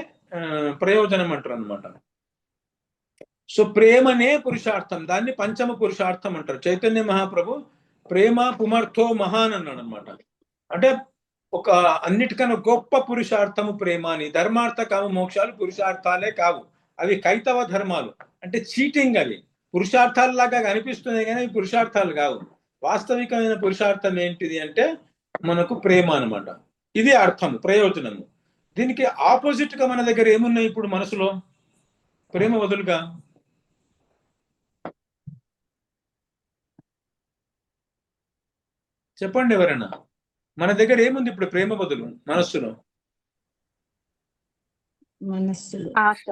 ప్రయోజనం అంటారు అనమాట. సో ప్రేమనే పురుషార్థం, దాన్ని పంచమ పురుషార్థం అంటారు. చైతన్య మహాప్రభు ప్రేమ పుమర్థో మహాన్ అన్నాడు అనమాట. అంటే ఒక అన్నిటికన్నా గొప్ప పురుషార్థము ప్రేమ అని. ధర్మార్థ కామ మోక్షాలు పురుషార్థాలే కావు, అవి కైతవ ధర్మాలు, అంటే చీటింగ్. అవి పురుషార్థాలలాగా కనిపిస్తున్నాయి కానీ అవి పురుషార్థాలు కావు. వాస్తవికమైన పురుషార్థం ఏంటిది అంటే మనకు ప్రేమ అనమాట. ఇది అర్థం, ప్రయోజనము. దీనికి ఆపోజిట్ గా మన దగ్గర ఏమున్నాయి ఇప్పుడు మనసులో ప్రేమ బదులుగా? చెప్పండి ఎవరైనా. మన దగ్గర ఏముంది ఇప్పుడు ప్రేమ బదులు మనస్సులో? మనస్సులో ఆశ,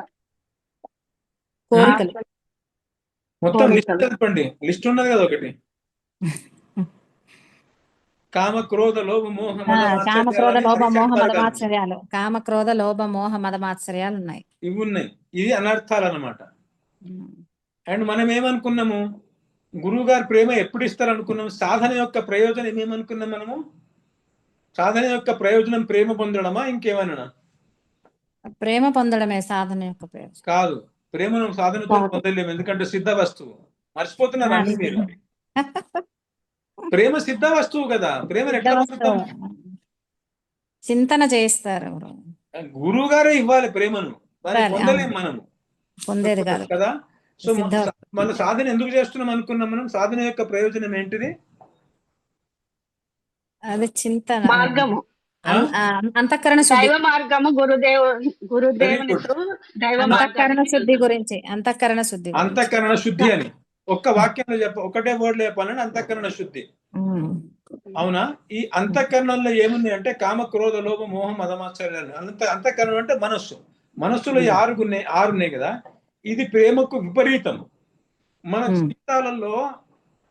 కోరికలు. మొత్తం లిస్ట్ కోరికలు. చెప్పండి. లిస్ట్ ఉన్నది కదా ఒకటి. కామ క్రోధ లోభ మోహ మద కామక్రోధ మాత్సర్యాలని లోభ మోహ హరిశంకర్ గారు. మదమాత్సర్యాలు. కామక్రోధ లోభ మోహ మదమాత్సర్యాలు ఉన్నాయి. ఇవి ఉన్నాయి. ఇవి అనర్థాలు అన్నమాట. అండ్ మనం ఏమనుకున్నాము, గురువు గారు ప్రేమ ఎప్పుడు ఇస్తారు అనుకున్నాము? సాధన యొక్క ప్రయోజనం ఏమనుకున్నాం మనము? సాధన యొక్క ప్రయోజనం ప్రేమ పొందడమా ఇంకేమన్నా? ప్రేమ పొందడమే సాధన యొక్క ప్రయోజనం. కాదు, ప్రేమను సాధనతో పొందలేము, ఎందుకంటే సిద్ధ వస్తువు. మర్చిపోతున్నారు అన్ని మీరు. ప్రేమ సిద్ధ వస్తువు కదా, ప్రేమను ఎట్లా పొందుతాం? చింతన చేస్తారు ఎవరు? గురువు గారే ఇవ్వాలి ప్రేమను, దాన్ని పొందలేము మనము. పొందేది కాదు కదా. సో సిద్ధ మన సాధన ఎందుకు చేస్తున్నాం అనుకున్నాం మనం? సాధన యొక్క ప్రయోజనం ఏంటిది? అది చింతన, మార్గము, అంతఃకరణ శుద్ధి. దైవ మార్గము, గురుదేవునితో దైవ అంతఃకరణ శుద్ధి గురించి. అంతఃకరణ శుద్ధి గురించి. అంతఃకరణ శుద్ధి అని ఒక్క వాక్యంలో ఒకటే వర్డ్ చెప్పాలని అంతఃకరణ శుద్ధి. అవునా? ఈ అంతఃకరణంలో ఏముంది అంటే కామ క్రోధ లోభ మోహం మదమాత్సర్యాలు. అంతఃకరణం అంటే మనస్సు. మనస్సులో ఈ ఆరు ఉన్నాయి కదా. ఇది ప్రేమకు విపరీతం. మన జీవితాలలో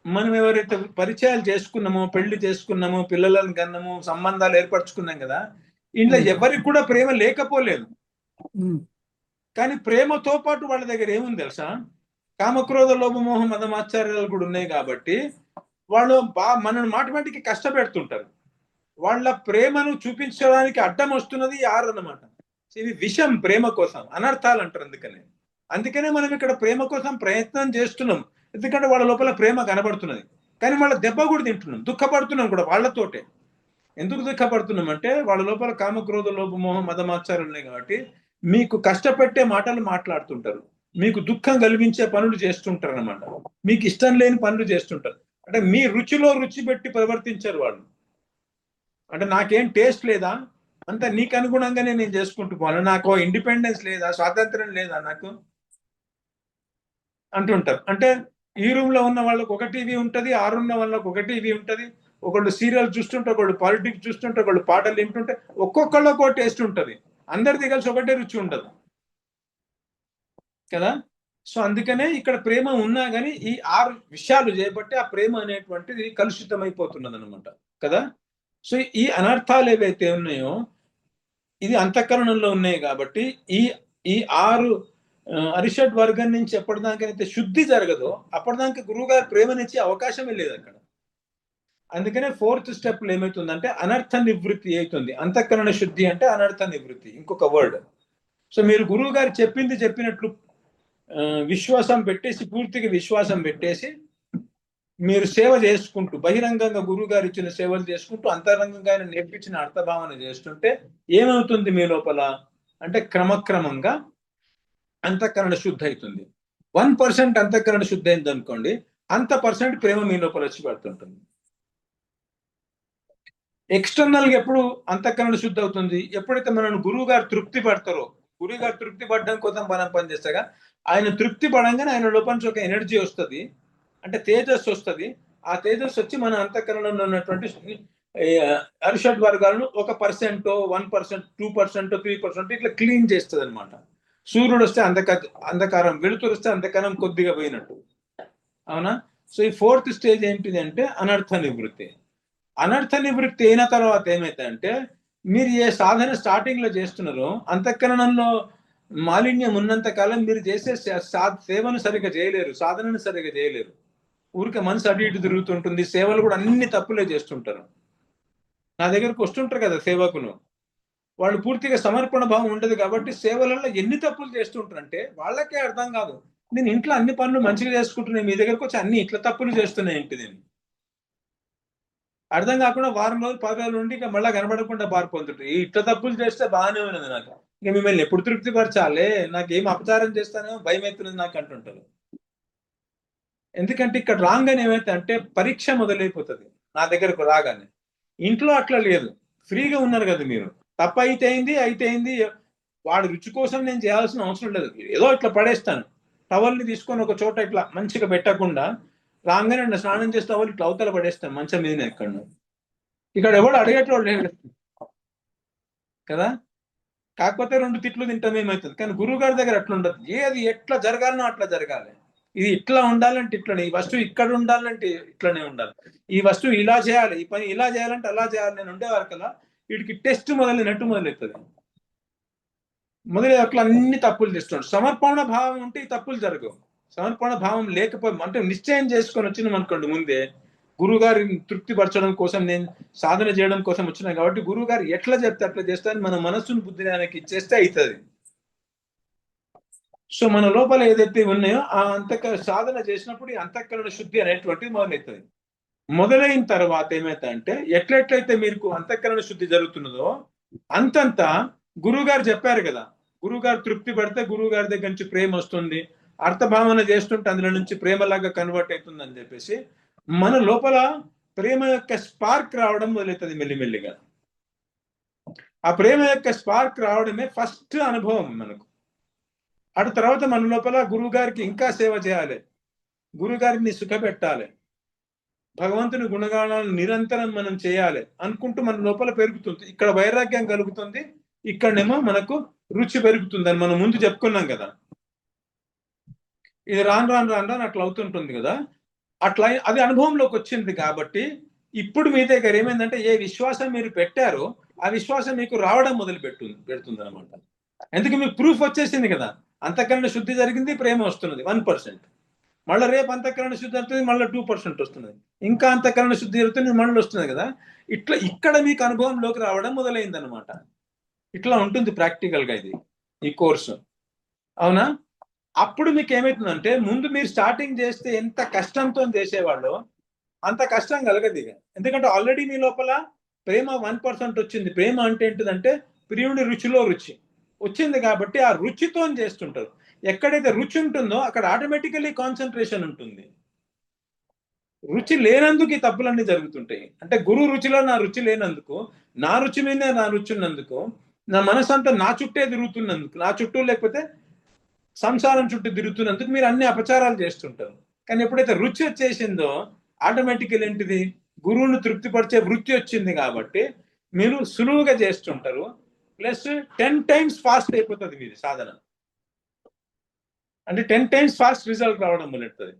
మనం ఎవరైతే పరిచయాలు చేసుకున్నామో, పెళ్లి చేసుకున్నామో, పిల్లలను కన్నామో, సంబంధాలు ఏర్పరచుకున్నాం కదా, ఇంట్లో ఎవరికి కూడా ప్రేమ లేకపోలేదు. కానీ ప్రేమతో పాటు వాళ్ళ దగ్గర ఏముంది తెలుసా? కామక్రోధ లోభమోహ మదమాచార్యాలు కూడా ఉన్నాయి. కాబట్టి వాళ్ళు మనల్ని మాటిమాటికి కష్టపెడుతుంటారు. వాళ్ళ ప్రేమను చూపించడానికి అడ్డం వస్తున్నది ఆరు అన్నమాట. ఇది విషం, ప్రేమ కోసం అనర్థాలు అంటారు. అందుకనే మనం ఇక్కడ ప్రేమ కోసం ప్రయత్నం చేస్తున్నాం, ఎందుకంటే వాళ్ళ లోపల ప్రేమ కనబడుతున్నది. కానీ వాళ్ళ దెబ్బ కూడా తింటున్నాం, దుఃఖపడుతున్నాం కూడా వాళ్ళతోటే. ఎందుకు దుఃఖపడుతున్నాం అంటే వాళ్ళ లోపల కామక్రోధ లోభమోహ మదమాచార్యాలు ఉన్నాయి కాబట్టి మీకు కష్టపెట్టే మాటలు మాట్లాడుతుంటారు, మీకు దుఃఖం కలిగించే పనులు చేస్తుంటారు అన్నమాట. మీకు ఇష్టం లేని పనులు చేస్తుంటారు. అంటే మీ రుచిలో రుచి పెట్టి ప్రవర్తించారు వాళ్ళు. అంటే నాకేం టేస్ట్ లేదా, అంతా నీకు అనుగుణంగానే నేను చేసుకుంటూ పోవాలి, నాకు ఇండిపెండెన్స్ లేదా, స్వాతంత్రం లేదా నాకు అంటుంటారు. అంటే ఈ రూమ్ లో ఉన్న వాళ్ళకి ఒక టీవీ ఉంటది, ఆరున్న వాళ్ళకి ఒక టీవీ ఉంటది. ఒకళ్ళు సీరియల్ చూస్తుంటే, ఒకళ్ళు పాలిటిక్స్ చూస్తుంటే, ఒకళ్ళు పాటలు వింటుంటే, ఒక్కొక్కళ్ళు ఒక్కో టేస్ట్ ఉంటది. అందరిది కలిసి ఒకటే రుచి ఉండదు కదా. సో అందుకనే ఇక్కడ ప్రేమ ఉన్నా కానీ ఈ ఆరు విషయాలు చేయబట్టి ఆ ప్రేమ అనేటువంటిది కలుషితమైపోతున్నది అనమాట కదా. సో ఈ అనర్థాలు ఏవైతే ఉన్నాయో ఇది అంతఃకరణంలో ఉన్నాయి. కాబట్టి ఈ ఆరు అరిషడ్ వర్గం నుంచి ఎప్పటిదాకైతే శుద్ధి జరగదో అప్పటిదాకా గురువు గారు ప్రేమనిచ్చే అవకాశమే లేదు అక్కడ. అందుకనే ఫోర్త్ స్టెప్ లో ఏమవుతుందంటే అనర్థ నివృత్తి అవుతుంది. అంతఃకరణ శుద్ధి అంటే అనర్థ నివృత్తి, ఇంకొక వర్డ్. సో మీరు గురువు గారు చెప్పినట్లు విశ్వాసం పెట్టేసి, పూర్తిగా విశ్వాసం పెట్టేసి మీరు సేవ చేసుకుంటూ, బహిరంగంగా గురువు గారు ఇచ్చిన సేవలు చేసుకుంటూ, అంతరంగంగా ఆయన నేర్పించిన అర్థభావన చేస్తుంటే ఏమవుతుంది మీ లోపల అంటే క్రమక్రమంగా అంతఃకరణ శుద్ధి అవుతుంది. 1% అంతఃకరణ శుద్ధి అయింది అనుకోండి, అంత పర్సెంట్ ప్రేమ మీ లోపల వచ్చి పడుతుంటుంది. ఎక్స్టర్నల్ గా ఎప్పుడు అంతఃకరణ శుద్ధి అవుతుంది? ఎప్పుడైతే మనల్ని గురువు గారు తృప్తి పడతారో. గురువు గారు తృప్తి పడడం కోసం మనం పనిచేస్తాగా, ఆయన తృప్తి పడంగానే ఆయన లోపల నుంచి ఒక ఎనర్జీ వస్తుంది, అంటే తేజస్సు వస్తుంది. ఆ తేజస్సు వచ్చి మన అంతఃకరణలో ఉన్నటువంటి అరిషడ్ వర్గాలను 1%, 1%, 2%, 3% ఇట్లా క్లీన్ చేస్తుంది అనమాట. సూర్యుడు వస్తే అంధకారం, వెలుతురు వస్తే అంధకారం కొద్దిగా పోయినట్టు. అవునా? సో ఈ ఫోర్త్ స్టేజ్ ఏంటిది అంటే అనర్థ నివృత్తి. అనర్థ నివృత్తి అయిన తర్వాత ఏమైందంటే మీరు ఏ సాధన స్టార్టింగ్ లో చేస్తున్నారో అంతఃకరణంలో మాలిన్యం ఉన్నంత కాలం మీరు చేసే సేవను సరిగ్గా చేయలేరు, సాధనను సరిగ్గా చేయలేరు. ఊరికే మనసు అటు ఇటు తిరుగుతుంటుంది. సేవలు కూడా అన్ని తప్పులే చేస్తుంటారు. నా దగ్గరకు వస్తుంటారు కదా సేవకులు, వాళ్ళు పూర్తిగా సమర్పణ భావం ఉండదు కాబట్టి సేవలలో ఎన్ని తప్పులు చేస్తుంటారంటే వాళ్ళకే అర్థం కాదు. నేను ఇంట్లో అన్ని పనులు మంచిగా చేసుకుంటున్నాయి, మీ దగ్గరకు వచ్చి అన్ని ఇట్లా తప్పులు చేస్తున్నాయి ఏంటి నేను అర్థం కాకుండా వారం రోజులు 10 రోజులు ఉండి ఇక మళ్ళీ కనబడకుండా పారిపోతుంటాయి. ఇట్లా తప్పులు చేస్తే బాగానే ఉన్నది నాకు, ఇక మిమ్మల్ని ఎప్పుడు తృప్తిపరచాలి, నాకేం అపచారం చేస్తానో భయం అవుతున్నది నాకు అంటుంటారు. ఎందుకంటే ఇక్కడ రాగానే ఏమైతే అంటే పరీక్ష మొదలైపోతుంది నా దగ్గరకు రాగానే. ఇంట్లో అట్లా లేదు, ఫ్రీగా ఉన్నారు కదా మీరు, తప్పు అయితే అయింది, వాడి రుచి కోసం నేను చేయాల్సిన అవసరం లేదు, ఏదో ఇట్లా పడేస్తాను. టవల్ని తీసుకొని ఒక చోట ఇట్లా మంచిగా పెట్టకుండా రాగానే నేను స్నానం చేస్తే టవల్ ఇట్లా అవతల పడేస్తాను మంచం మీద ఎక్కడ. ఇక్కడ ఎవడు అడిగేటోడు లేడు కదా. కాకపోతే 2 తిట్లు తింటాం ఏమవుతుంది, కానీ గురువు గారి దగ్గర అట్లా ఉండదు. ఏది ఎట్లా జరగాలనో అట్లా జరగాలి, ఇది ఇట్లా ఉండాలంటే ఇట్లనే, ఈ వస్తువు ఇక్కడ ఉండాలంటే ఇట్లనే ఉండాలి, ఈ వస్తువు ఇలా చేయాలి, ఈ పని ఇలా చేయాలంటే అలా చేయాలి. నేను ఉండేవారికల్లా వీడికి టెస్ట్ మొదలవుతుంది. అట్లా అన్ని తప్పులు చేస్తున్నాడు. సమర్పణ భావం ఉంటే ఈ తప్పులు జరగవు. సమర్పణ భావం లేకపోతే అంటే నిశ్చయం చేసుకొని వచ్చినాం అనుకోండి, ముందే గురువు గారిని తృప్తిపరచడం కోసం నేను సాధన చేయడం కోసం వచ్చినా కాబట్టి గురువు గారు ఎట్లా చెప్తే అట్లా చేస్తాను, మన మనస్సును బుద్ధిని ఆయనకి ఇచ్చేస్తే అవుతుంది. సో మన లోపల ఏదైతే ఉన్నాయో ఆ సాధన చేసినప్పుడు ఈ అంతఃకరణ శుద్ధి అనేటువంటిది మొదలవుతుంది. మొదలైన తర్వాత ఏమైతే ఎట్లెట్లయితే మీకు అంతఃకరణ శుద్ధి జరుగుతున్నదో అంతంతా గురువు గారు చెప్పారు కదా, గురువు గారు తృప్తి పడితే గురువు గారి దగ్గర నుంచి ప్రేమ వస్తుంది, అర్థభావన చేస్తుంటే అందులో నుంచి ప్రేమలాగా కన్వర్ట్ అవుతుంది అని చెప్పేసి మన లోపల ప్రేమ యొక్క స్పార్క్ రావడం మొదలవుతుంది మెల్లిమెల్లిగా. ఆ ప్రేమ యొక్క స్పార్క్ రావడమే ఫస్ట్ అనుభవం మనకు. అటు తర్వాత మన లోపల గురువు గారికి ఇంకా సేవ చేయాలి, గురువు గారిని సుఖపెట్టాలి, భగవంతుని గుణగానాలను నిరంతరం మనం చేయాలి అనుకుంటూ మన లోపల పెరుగుతుంది. ఇక్కడ వైరాగ్యం కలుగుతుంది, ఇక్కడనేమో మనకు రుచి పెరుగుతుంది అని మనం ముందు చెప్పుకున్నాం కదా. ఇది రాను రాను రాను రాను అట్లా అవుతుంటుంది కదా. అట్లా అది అనుభవంలోకి వచ్చింది కాబట్టి ఇప్పుడు మీ దగ్గర ఏమైందంటే ఏ విశ్వాసం మీరు పెట్టారో ఆ విశ్వాసం మీకు రావడం పెడుతుంది అనమాట. ఎందుకు మీకు ప్రూఫ్ వచ్చేసింది కదా, అంతఃకరణ శుద్ధి జరిగింది, ప్రేమ వస్తున్నది 1%, మళ్ళీ రేపు అంతఃకరణ శుద్ధి అవుతుంది, మళ్ళీ 2% వస్తున్నది, ఇంకా అంతఃకరణ శుద్ధి జరుగుతుంది, మళ్ళీ వస్తున్నది కదా. ఇట్లా ఇక్కడ మీకు అనుభవంలోకి రావడం మొదలైంది అనమాట. ఇట్లా ఉంటుంది ప్రాక్టికల్ గా ఇది ఈ కోర్సు, అవునా. అప్పుడు మీకు ఏమవుతుందంటే ముందు మీరు స్టార్టింగ్ చేస్తే ఎంత కష్టంతో చేసేవాళ్ళు అంత కష్టం కలగదు ఇక. ఎందుకంటే ఆల్రెడీ మీ లోపల ప్రేమ 1% వచ్చింది. ప్రేమ అంటే ఏంటిదంటే ప్రియుడి రుచిలో రుచి వచ్చింది కాబట్టి ఆ రుచితో చేస్తుంటారు. ఎక్కడైతే రుచి ఉంటుందో అక్కడ ఆటోమేటికలీ కాన్సన్ట్రేషన్ ఉంటుంది. రుచి లేనందుకు ఈ తప్పులన్నీ జరుగుతుంటాయి. అంటే గురు రుచిలో నా రుచి లేనందుకు, నా రుచి మీదే నా రుచి ఉన్నందుకు, నా మనసు అంతా నా చుట్టే తిరుగుతున్నందుకు, నా చుట్టూ లేకపోతే సంసారం చుట్టూ తిరుగుతున్నందుకు మీరు అన్ని అపచారాలు చేస్తుంటారు. కానీ ఎప్పుడైతే రుచి వచ్చేసిందో ఆటోమేటికల్ ఏంటిది, గురువును తృప్తిపరిచే వృత్తి వచ్చింది కాబట్టి మీరు సులువుగా చేస్తుంటారు. ప్లస్ 10 times ఫాస్ట్ అయిపోతుంది మీది సాధన. అంటే 10 times ఫాస్ట్ రిజల్ట్ రావడం మొదలెడుతుంది.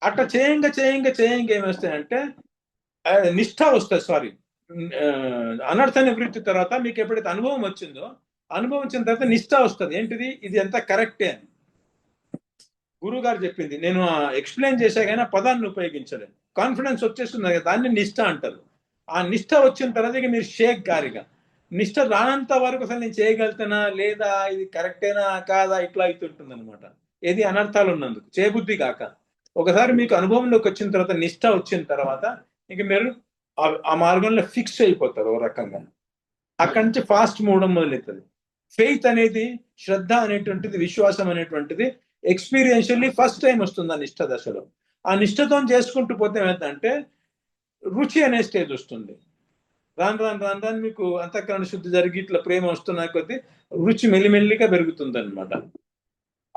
అట్లా చేయంగా ఏమొస్తాయంటే నిష్ఠ వస్తుంది. సారీ, అనర్థ నివృత్తి తర్వాత మీకు ఎప్పుడైతే అనుభవం వచ్చిందో, అనుభవం వచ్చిన తర్వాత నిష్ఠ వస్తుంది. ఏంటిది, ఇది ఎంత కరెక్టే అని గురువు గారు చెప్పింది నేను ఎక్స్ప్లెయిన్ చేసా కానీ పదాన్ని ఉపయోగించలేదు. కాన్ఫిడెన్స్ వచ్చేస్తుంది కదా, దాన్ని నిష్ఠ అంటారు. ఆ నిష్ఠ వచ్చిన తర్వాత ఇక మీరు షేక్ గారిగా, నిష్ఠ రానంత వరకు అసలు నేను చేయగలుగుతానా లేదా, ఇది కరెక్టేనా కాదా, ఇట్లా అవుతుంటుంది అనమాట. ఏది అనర్థాలు ఉన్నందుకు చేయబుద్ధి కాక. ఒకసారి మీకు అనుభవంలోకి వచ్చిన తర్వాత నిష్ఠ వచ్చిన తర్వాత ఇక మీరు ఆ మార్గంలో ఫిక్స్ అయిపోతారు ఓ రకంగా. అక్కడి నుంచి ఫాస్ట్ మూవడం మొదలవుతుంది. ఫెయిత్ అనేది, శ్రద్ధ అనేటువంటిది, విశ్వాసం అనేటువంటిది ఎక్స్పీరియన్షియల్లీ ఫస్ట్ టైం వస్తుంది ఆ నిష్ఠ దశలో. ఆ నిష్ఠతో చేసుకుంటూ పోతే ఏమైందంటే రుచి అనే స్టేజ్ వస్తుంది. రాను మీకు అంతఃకరణ శుద్ధి జరిగి ఇట్లా ప్రేమ వస్తున్న కొద్దీ రుచి మెల్లిమెల్లిగా పెరుగుతుంది అనమాట.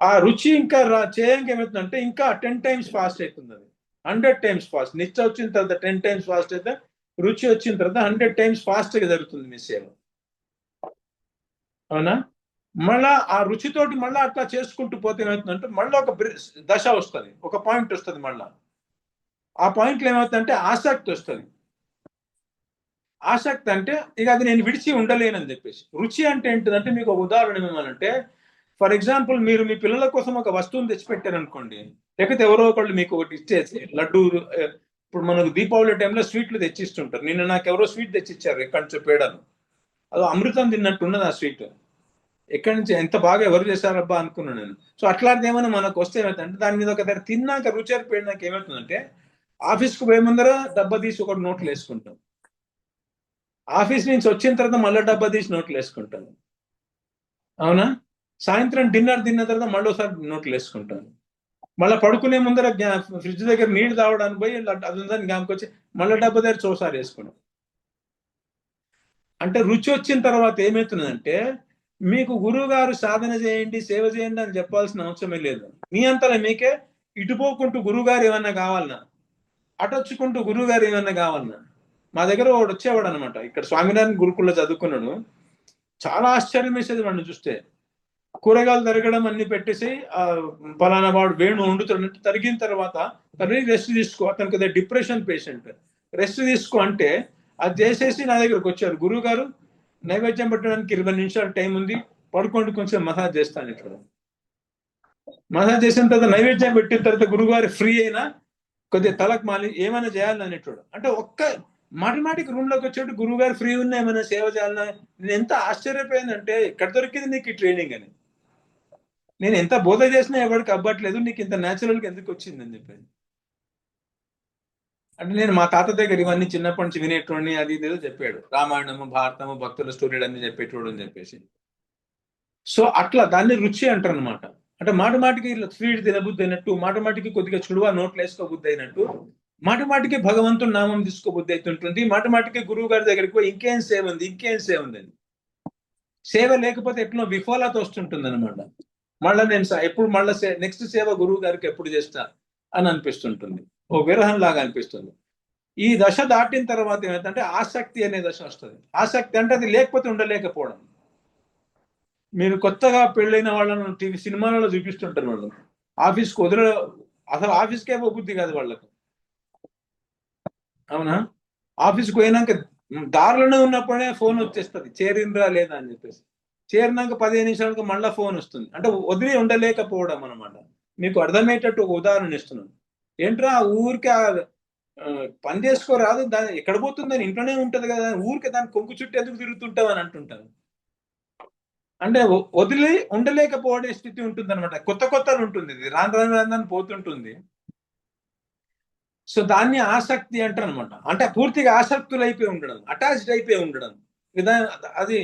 ఆ రుచి ఇంకా చేయంగా ఏమవుతుందంటే ఇంకా 10 times ఫాస్ట్ అవుతుంది, అది 100 times ఫాస్ట్. నిష్ఠ వచ్చిన తర్వాత 10 times ఫాస్ట్ అయితే, రుచి వచ్చిన తర్వాత 100 times ఫాస్ట్ గా జరుగుతుంది మీ సేవ, అవునా. మళ్ళా ఆ రుచితోటి మళ్ళీ అట్లా చేసుకుంటూ పోతే ఏమవుతుందంటే మళ్ళీ ఒక దశ వస్తుంది, ఒక పాయింట్ వస్తుంది. మళ్ళా ఆ పాయింట్లో ఏమవుతుందంటే ఆసక్తి వస్తుంది. ఆసక్తి అంటే ఇక అది నేను విడిచి ఉండలేనని చెప్పేసి. రుచి అంటే ఏంటిదంటే మీకు ఒక ఉదాహరణ ఏమేమంటే, ఫర్ ఎగ్జాంపుల్ మీరు మీ పిల్లల కోసం ఒక వస్తువుని తెచ్చిపెట్టారు అనుకోండి, లేకపోతే ఎవరో ఒకళ్ళు మీకు ఒకటి ఇచ్చేసి లడ్డు, ఇప్పుడు మనకు దీపావళి టైంలో స్వీట్లు తెచ్చిస్తుంటారు. నిన్న నాకు ఎవరో స్వీట్ తెచ్చిచ్చారు ఎక్కడి నుంచో పేడను, అది అమృతం తిన్నట్టు ఉన్నది ఆ స్వీట్. ఎక్కడి నుంచి ఎంత బాగా ఎవరు చేశారబ్బా అనుకున్నాను నేను. సో అట్లాంటిది ఏమైనా మనకు వస్తే ఏమవుతుందంటే దాని మీద ఒక తిన్నాక రుచి ఏర్పడినాక ఏమవుతుందంటే ఆఫీస్కి పోయే ముందర డబ్బా తీసి ఒకటి నోట్లు వేసుకుంటాం, ఆఫీస్ నుంచి వచ్చిన తర్వాత మళ్ళీ డబ్బా తీసి నోట్లు వేసుకుంటాను, అవునా? సాయంత్రం డిన్నర్ తిన్న తర్వాత మళ్ళీ ఒకసారి నోట్లు వేసుకుంటాను, మళ్ళీ పడుకునే ముందర ఫ్రిడ్జ్ దగ్గర నీళ్లు తాగడానికి పోయి అది ఉందని జ్ఞాపకొచ్చి మళ్ళీ డబ్బా దగ్గర చోసారి వేసుకున్నాం. అంటే రుచి వచ్చిన తర్వాత ఏమవుతుందంటే మీకు గురువు గారు సాధన చేయండి, సేవ చేయండి అని చెప్పాల్సిన అవసరమే లేదు. మీ అంతలో మీకే ఇటుపోకుంటూ గురువు గారు ఏమన్నా కావాలన్నా, అటొచ్చుకుంటూ గురువు గారు ఏమన్నా కావాలన్నా. మా దగ్గర వాడు వచ్చేవాడు అనమాట, ఇక్కడ స్వామినారాయణ గురుకుల్లో చదువుకున్నాడు. చాలా ఆశ్చర్యం వేసేది వాడిని చూస్తే. కూరగాయలు తరగడం అన్ని పెట్టేసి పలానా వాడు వేణు వండుతాడంటే తరిగిన తర్వాత తనని రెస్ట్ తీసుకో, అతనికి అదే డిప్రెషన్ పేషెంట్, రెస్ట్ తీసుకో అంటే అది చేసేసి నా దగ్గరకు వచ్చారు. గురువు గారు నైవేద్యం పెట్టడానికి 20 నిమిషాలు టైం ఉంది, పడుకోండి కొంచెం మసాజ్ చేస్తాను. ఇక్కడ మసాజ్ చేసిన తర్వాత నైవేద్యం పెట్టిన తర్వాత గురువుగారు ఫ్రీ అయినా కొద్దిగా తలకు మాలి ఏమైనా చేయాలని అనేటోడు. అంటే ఒక్క మాటికి రూమ్ లోకి వచ్చేట్టు గురువు గారు ఫ్రీ ఉన్నా ఏమైనా సేవ చేయాలన్నా. నేను ఎంత ఆశ్చర్యపోయిందంటే ఎక్కడ దొరికింది నీకు ఈ ట్రైనింగ్ అని. నేను ఎంత బోధ చేసినా ఎవరికి అవ్వట్లేదు, నీకు ఇంత న్యాచురల్గా ఎందుకు వచ్చిందని చెప్పేది. అంటే నేను మా తాత దగ్గర ఇవన్నీ చిన్నప్పటి నుంచి వినేటోడిని, అది ఇదేదో చెప్పాడు, రామాయణము భారతము భక్తుల స్టోరీలు అన్ని చెప్పేటోడు అని చెప్పేసి. సో అట్లా దాన్ని రుచి అంటారు అనమాట. అంటే మాటికి ఇట్లా స్వీట్ తినబుద్ధి అయినట్టు, మాటికి కొద్దిగా చుడువా నోట్లు వేసుకోబుద్ధి అయినట్టు, మాటికి భగవంతుని నామం తీసుకోబుద్ధి అవుతుంటుంది, మాటికి గురువు గారి దగ్గరికి పోయి ఇంకేం సేవ ఉంది అని. సేవ లేకపోతే ఎట్లా విఫలత వస్తుంటుంది అనమాట. మళ్ళీ నేను ఎప్పుడు మళ్ళీ నెక్స్ట్ సేవ గురువు గారికి ఎప్పుడు చేస్తా అని అనిపిస్తుంటుంది, ఓ విరహం లాగా అనిపిస్తుంది. ఈ దశ దాటిన తర్వాత ఏమైందంటే ఆసక్తి అనే దశ వస్తుంది. ఆసక్తి అంటే అది లేకపోతే ఉండలేకపోవడం. మీరు కొత్తగా పెళ్ళైన వాళ్ళను టీవీ సినిమాలలో చూపిస్తుంటారు, వాళ్ళు ఆఫీస్కి అసలు ఆఫీస్కే బుద్ధి కాదు వాళ్ళకు, అవునా? ఆఫీస్కి పోయినాక దారిలోనే ఉన్నప్పుడే ఫోన్ వచ్చేస్తుంది, చేరిండ్రా లేదా అని చెప్పేసి. చేరినాక 15 నిమిషాలకు మళ్ళీ ఫోన్ వస్తుంది. అంటే వదిలి ఉండలేకపోవడం అనమాట. మీకు అర్థమయ్యేటట్టు ఒక ఉదాహరణ ఇస్తున్నాను. ఏంట్రా ఊరికే పని చేసుకోరాదు, దాని ఎక్కడ పోతుందని ఇంట్లోనే ఉంటది కదా, ఊరికే దాని కొంకు చుట్టూ ఎందుకు తిరుగుతుంటావు అని అంటుంటాను. అంటే వదిలి ఉండలేకపోవడే స్థితి ఉంటుంది అనమాట. కొత్తలు ఉంటుంది, ఇది రాను పోతుంటుంది. సో దాన్ని ఆసక్తి అంటారు అనమాట. అంటే పూర్తిగా ఆసక్తులు అయిపోయి ఉండడం, అటాచ్డ్ అయిపోయి ఉండడం. అది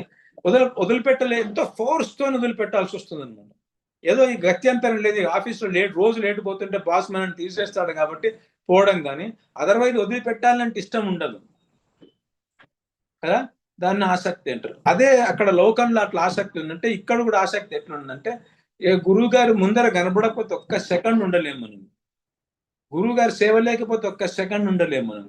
వదిలిపెట్టలే, ఎంతో ఫోర్స్ తో వదిలిపెట్టాల్సి వస్తుంది అనమాట. ఏదో ఈ గత్యంతరం లేదు, ఆఫీస్లో రోజు లేట్ పోతుంటే బాస్ మనల్ని తీసేస్తాడు కాబట్టి పోవడం, కానీ అదర్వైజ్ వదిలిపెట్టాలంటే ఇష్టం ఉండదు కదా. దాన్ని ఆసక్తి అంటారు. అదే అక్కడ లోకంలో అట్లా ఆసక్తి ఉందంటే ఇక్కడ కూడా ఆసక్తి ఎట్లా ఉందంటే, గురువు గారు ముందర కనబడకపోతే ఒక్క సెకండ్ ఉండలేము మనం, గురువు గారి సేవ లేకపోతే ఒక్క సెకండ్ ఉండలేము మనం,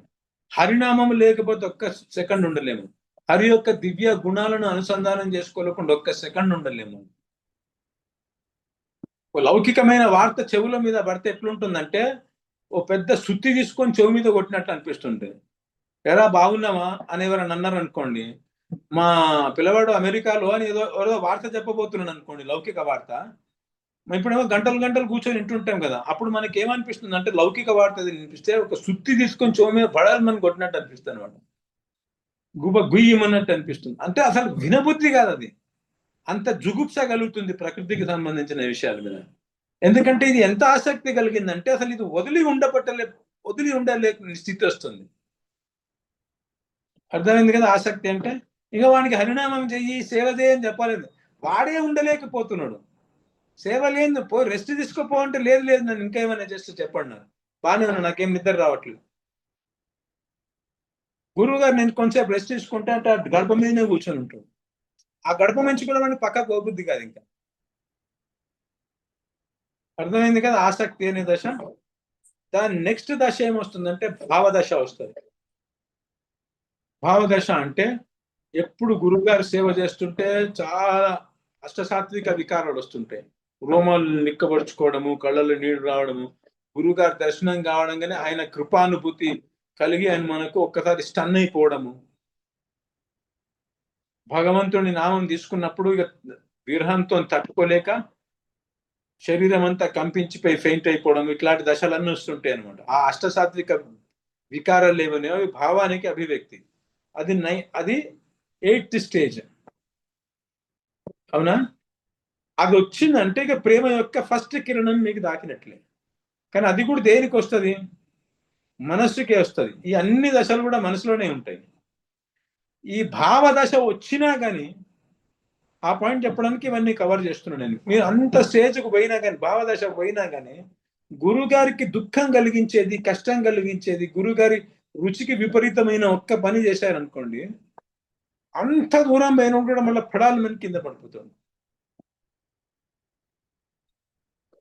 హరినామం లేకపోతే ఒక్క సెకండ్ ఉండలేము, హరి యొక్క దివ్య గుణాలను అనుసంధానం చేసుకోలేకుండా ఒక్క సెకండ్ ఉండలేము. లౌకికమైన వార్త చెవుల మీద పడితే ఎట్లుంటుందంటే ఓ పెద్ద సుత్తి తీసుకొని చెవి మీద కొట్టినట్టు అనిపిస్తుంటుంది. ఎరా బాగున్నావా అని ఎవరైనా అన్నారు అనుకోండి, మా పిల్లవాడు అమెరికాలో అని ఏదో వార్త చెప్పబోతున్నాను అనుకోండి, లౌకిక వార్త. ఇప్పుడేమో గంటలు కూర్చొని వింటుంటాం కదా, అప్పుడు మనకి ఏమనిపిస్తుంది అంటే లౌకిక వార్త వినిపిస్తే ఒక సుత్తి తీసుకొని చెవి మీద పడాలని కొట్టినట్టు అనిపిస్తుంది అనమాట, గుయ్యమన్నట్టు అనిపిస్తుంది. అంటే అసలు వినబుద్ధి కాదు, అది అంత జుగుప్స కలుగుతుంది ప్రకృతికి సంబంధించిన విషయాల మీద. ఎందుకంటే ఇది ఎంత ఆసక్తి కలిగిందంటే అసలు ఇది వదిలి ఉండలే స్థితి వస్తుంది. అర్థమైంది కదా ఆసక్తి అంటే. ఇక వానికి హరినామం చెయ్యి, సేవ చేయని చెప్పలేదు, వాడే ఉండలేకపోతున్నాడు. సేవ లేదు, రెస్ట్ తీసుకోపో అంటే లేదు నన్ను ఇంకేమైనా చేస్తే చెప్పండి, నాకు బాగానే ఉన్నా, నాకేం నిద్ర రావట్లేదు. గురువు గారు నేను కొంచెంసేపు రెస్ట్ తీసుకుంటే అంటే గడప మీదనే కూర్చొని ఉంటాడు. ఆ గడప మంచి కూడా మనకి పక్కకు పోబుద్ది కాదు ఇంకా. అర్థమైంది కదా ఆసక్తి అనే దశ. దాని నెక్స్ట్ దశ ఏమొస్తుందంటే భావదశ వస్తుంది. భావదశ అంటే ఎప్పుడు గురువుగారు సేవ చేస్తుంటే చాలా అష్టసాత్విక వికారాలు వస్తుంటాయి. రోమాలు నిక్కబరుచుకోవడము, కళ్ళలో నీళ్లు రావడము, గురువుగారి దర్శనం కావడంగానే ఆయన కృపానుభూతి కలిగి ఆయన మనకు ఒక్కసారి స్టన్ అయిపోవడము, భగవంతుని నామం తీసుకున్నప్పుడు ఇక విరహంతో తట్టుకోలేక శరీరం అంతా కంపించిపోయి ఫెయింట్ అయిపోవడం, ఇట్లాంటి దశలన్నీ వస్తుంటాయి అనమాట. ఆ అష్టసాత్విక వికారాలు ఏమనేవి అవి భావానికి అభివ్యక్తి. అది 8th స్టేజ్, అవునా? అది వచ్చిందంటే ఇక ప్రేమ యొక్క ఫస్ట్ కిరణం మీకు దాకినట్లే. కానీ అది కూడా దేనికి వస్తుంది? మనస్సుకే వస్తుంది. ఈ అన్ని దశలు కూడా మనసులోనే ఉంటాయి. ఈ భావ దశ వచ్చినా కానీ, ఆ పాయింట్ చెప్పడానికి ఇవన్నీ కవర్ చేస్తున్నాను నేను. మీరు అంత స్టేజ్కు పోయినా కానీ, భావదశకు పోయినా కానీ, గురుగారికి దుఃఖం కలిగించేది, కష్టం కలిగించేది, గురుగారి రుచికి విపరీతమైన ఒక్క పని చేశారనుకోండి, అంత దూరం పైన కూడా మళ్ళీ పడాలి మన కింద పడిపోతుంది.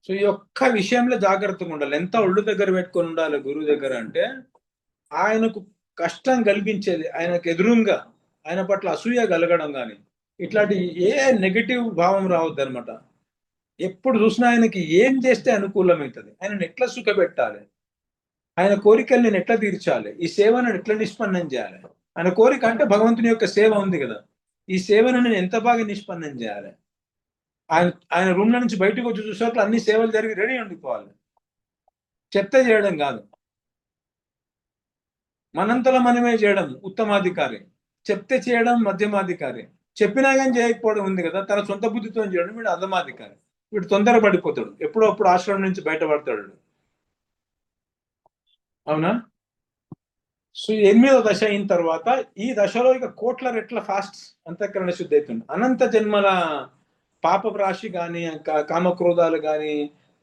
సో ఈ ఒక్క విషయంలో జాగ్రత్తగా ఉండాలి. ఎంత ఒళ్ళు దగ్గర పెట్టుకొని ఉండాలి గురువు దగ్గర అంటే, ఆయనకు కష్టం కలిగించేది, ఆయనకు ఎదురుగా ఆయన పట్ల అసూయ కలగడం కానీ, ఇట్లాంటి ఏ నెగటివ్ భావం రావద్దు అనమాట. ఎప్పుడు చూసినా ఆయనకి ఏం చేస్తే అనుకూలమవుతుంది, ఆయనను ఎట్లా సుఖపెట్టాలి, ఆయన కోరికల్ని నేను ఎట్లా తీర్చాలి, ఈ సేవను ఎట్లా నిష్పన్నం చేయాలి. ఆయన కోరిక అంటే భగవంతుని యొక్క సేవ ఉంది కదా, ఈ సేవను నేను ఎంత బాగా నిష్పన్నం చేయాలి. ఆయన రూమ్ల నుంచి బయటకు వచ్చి చూసేట్లు అన్ని సేవలు జరిగి రెడీ ఉండిపోవాలి. చెప్తే చేయడం కాదు, మనంతలో మనమే చేయడం ఉత్తమాధికారి, చెప్తే చేయడం మధ్యమాధికారి, చెప్పినా కానీ చేయకపోవడం ఉంది కదా, తన సొంత బుద్ధితో చేయడం వీడు అధమాధికారి. వీడు తొందర పడిపోతాడు, ఎప్పుడప్పుడు ఆశ్రమం నుంచి బయటపడతాడు. అవునా? సో 8వ దశ అయిన తర్వాత ఈ దశలో ఇక కోట్ల రెట్ల ఫాస్ట్ అంతఃకరణ శుద్ధి అవుతుంది. అనంత జన్మల పాప రాశి కానీ, కామక్రోధాలు కానీ,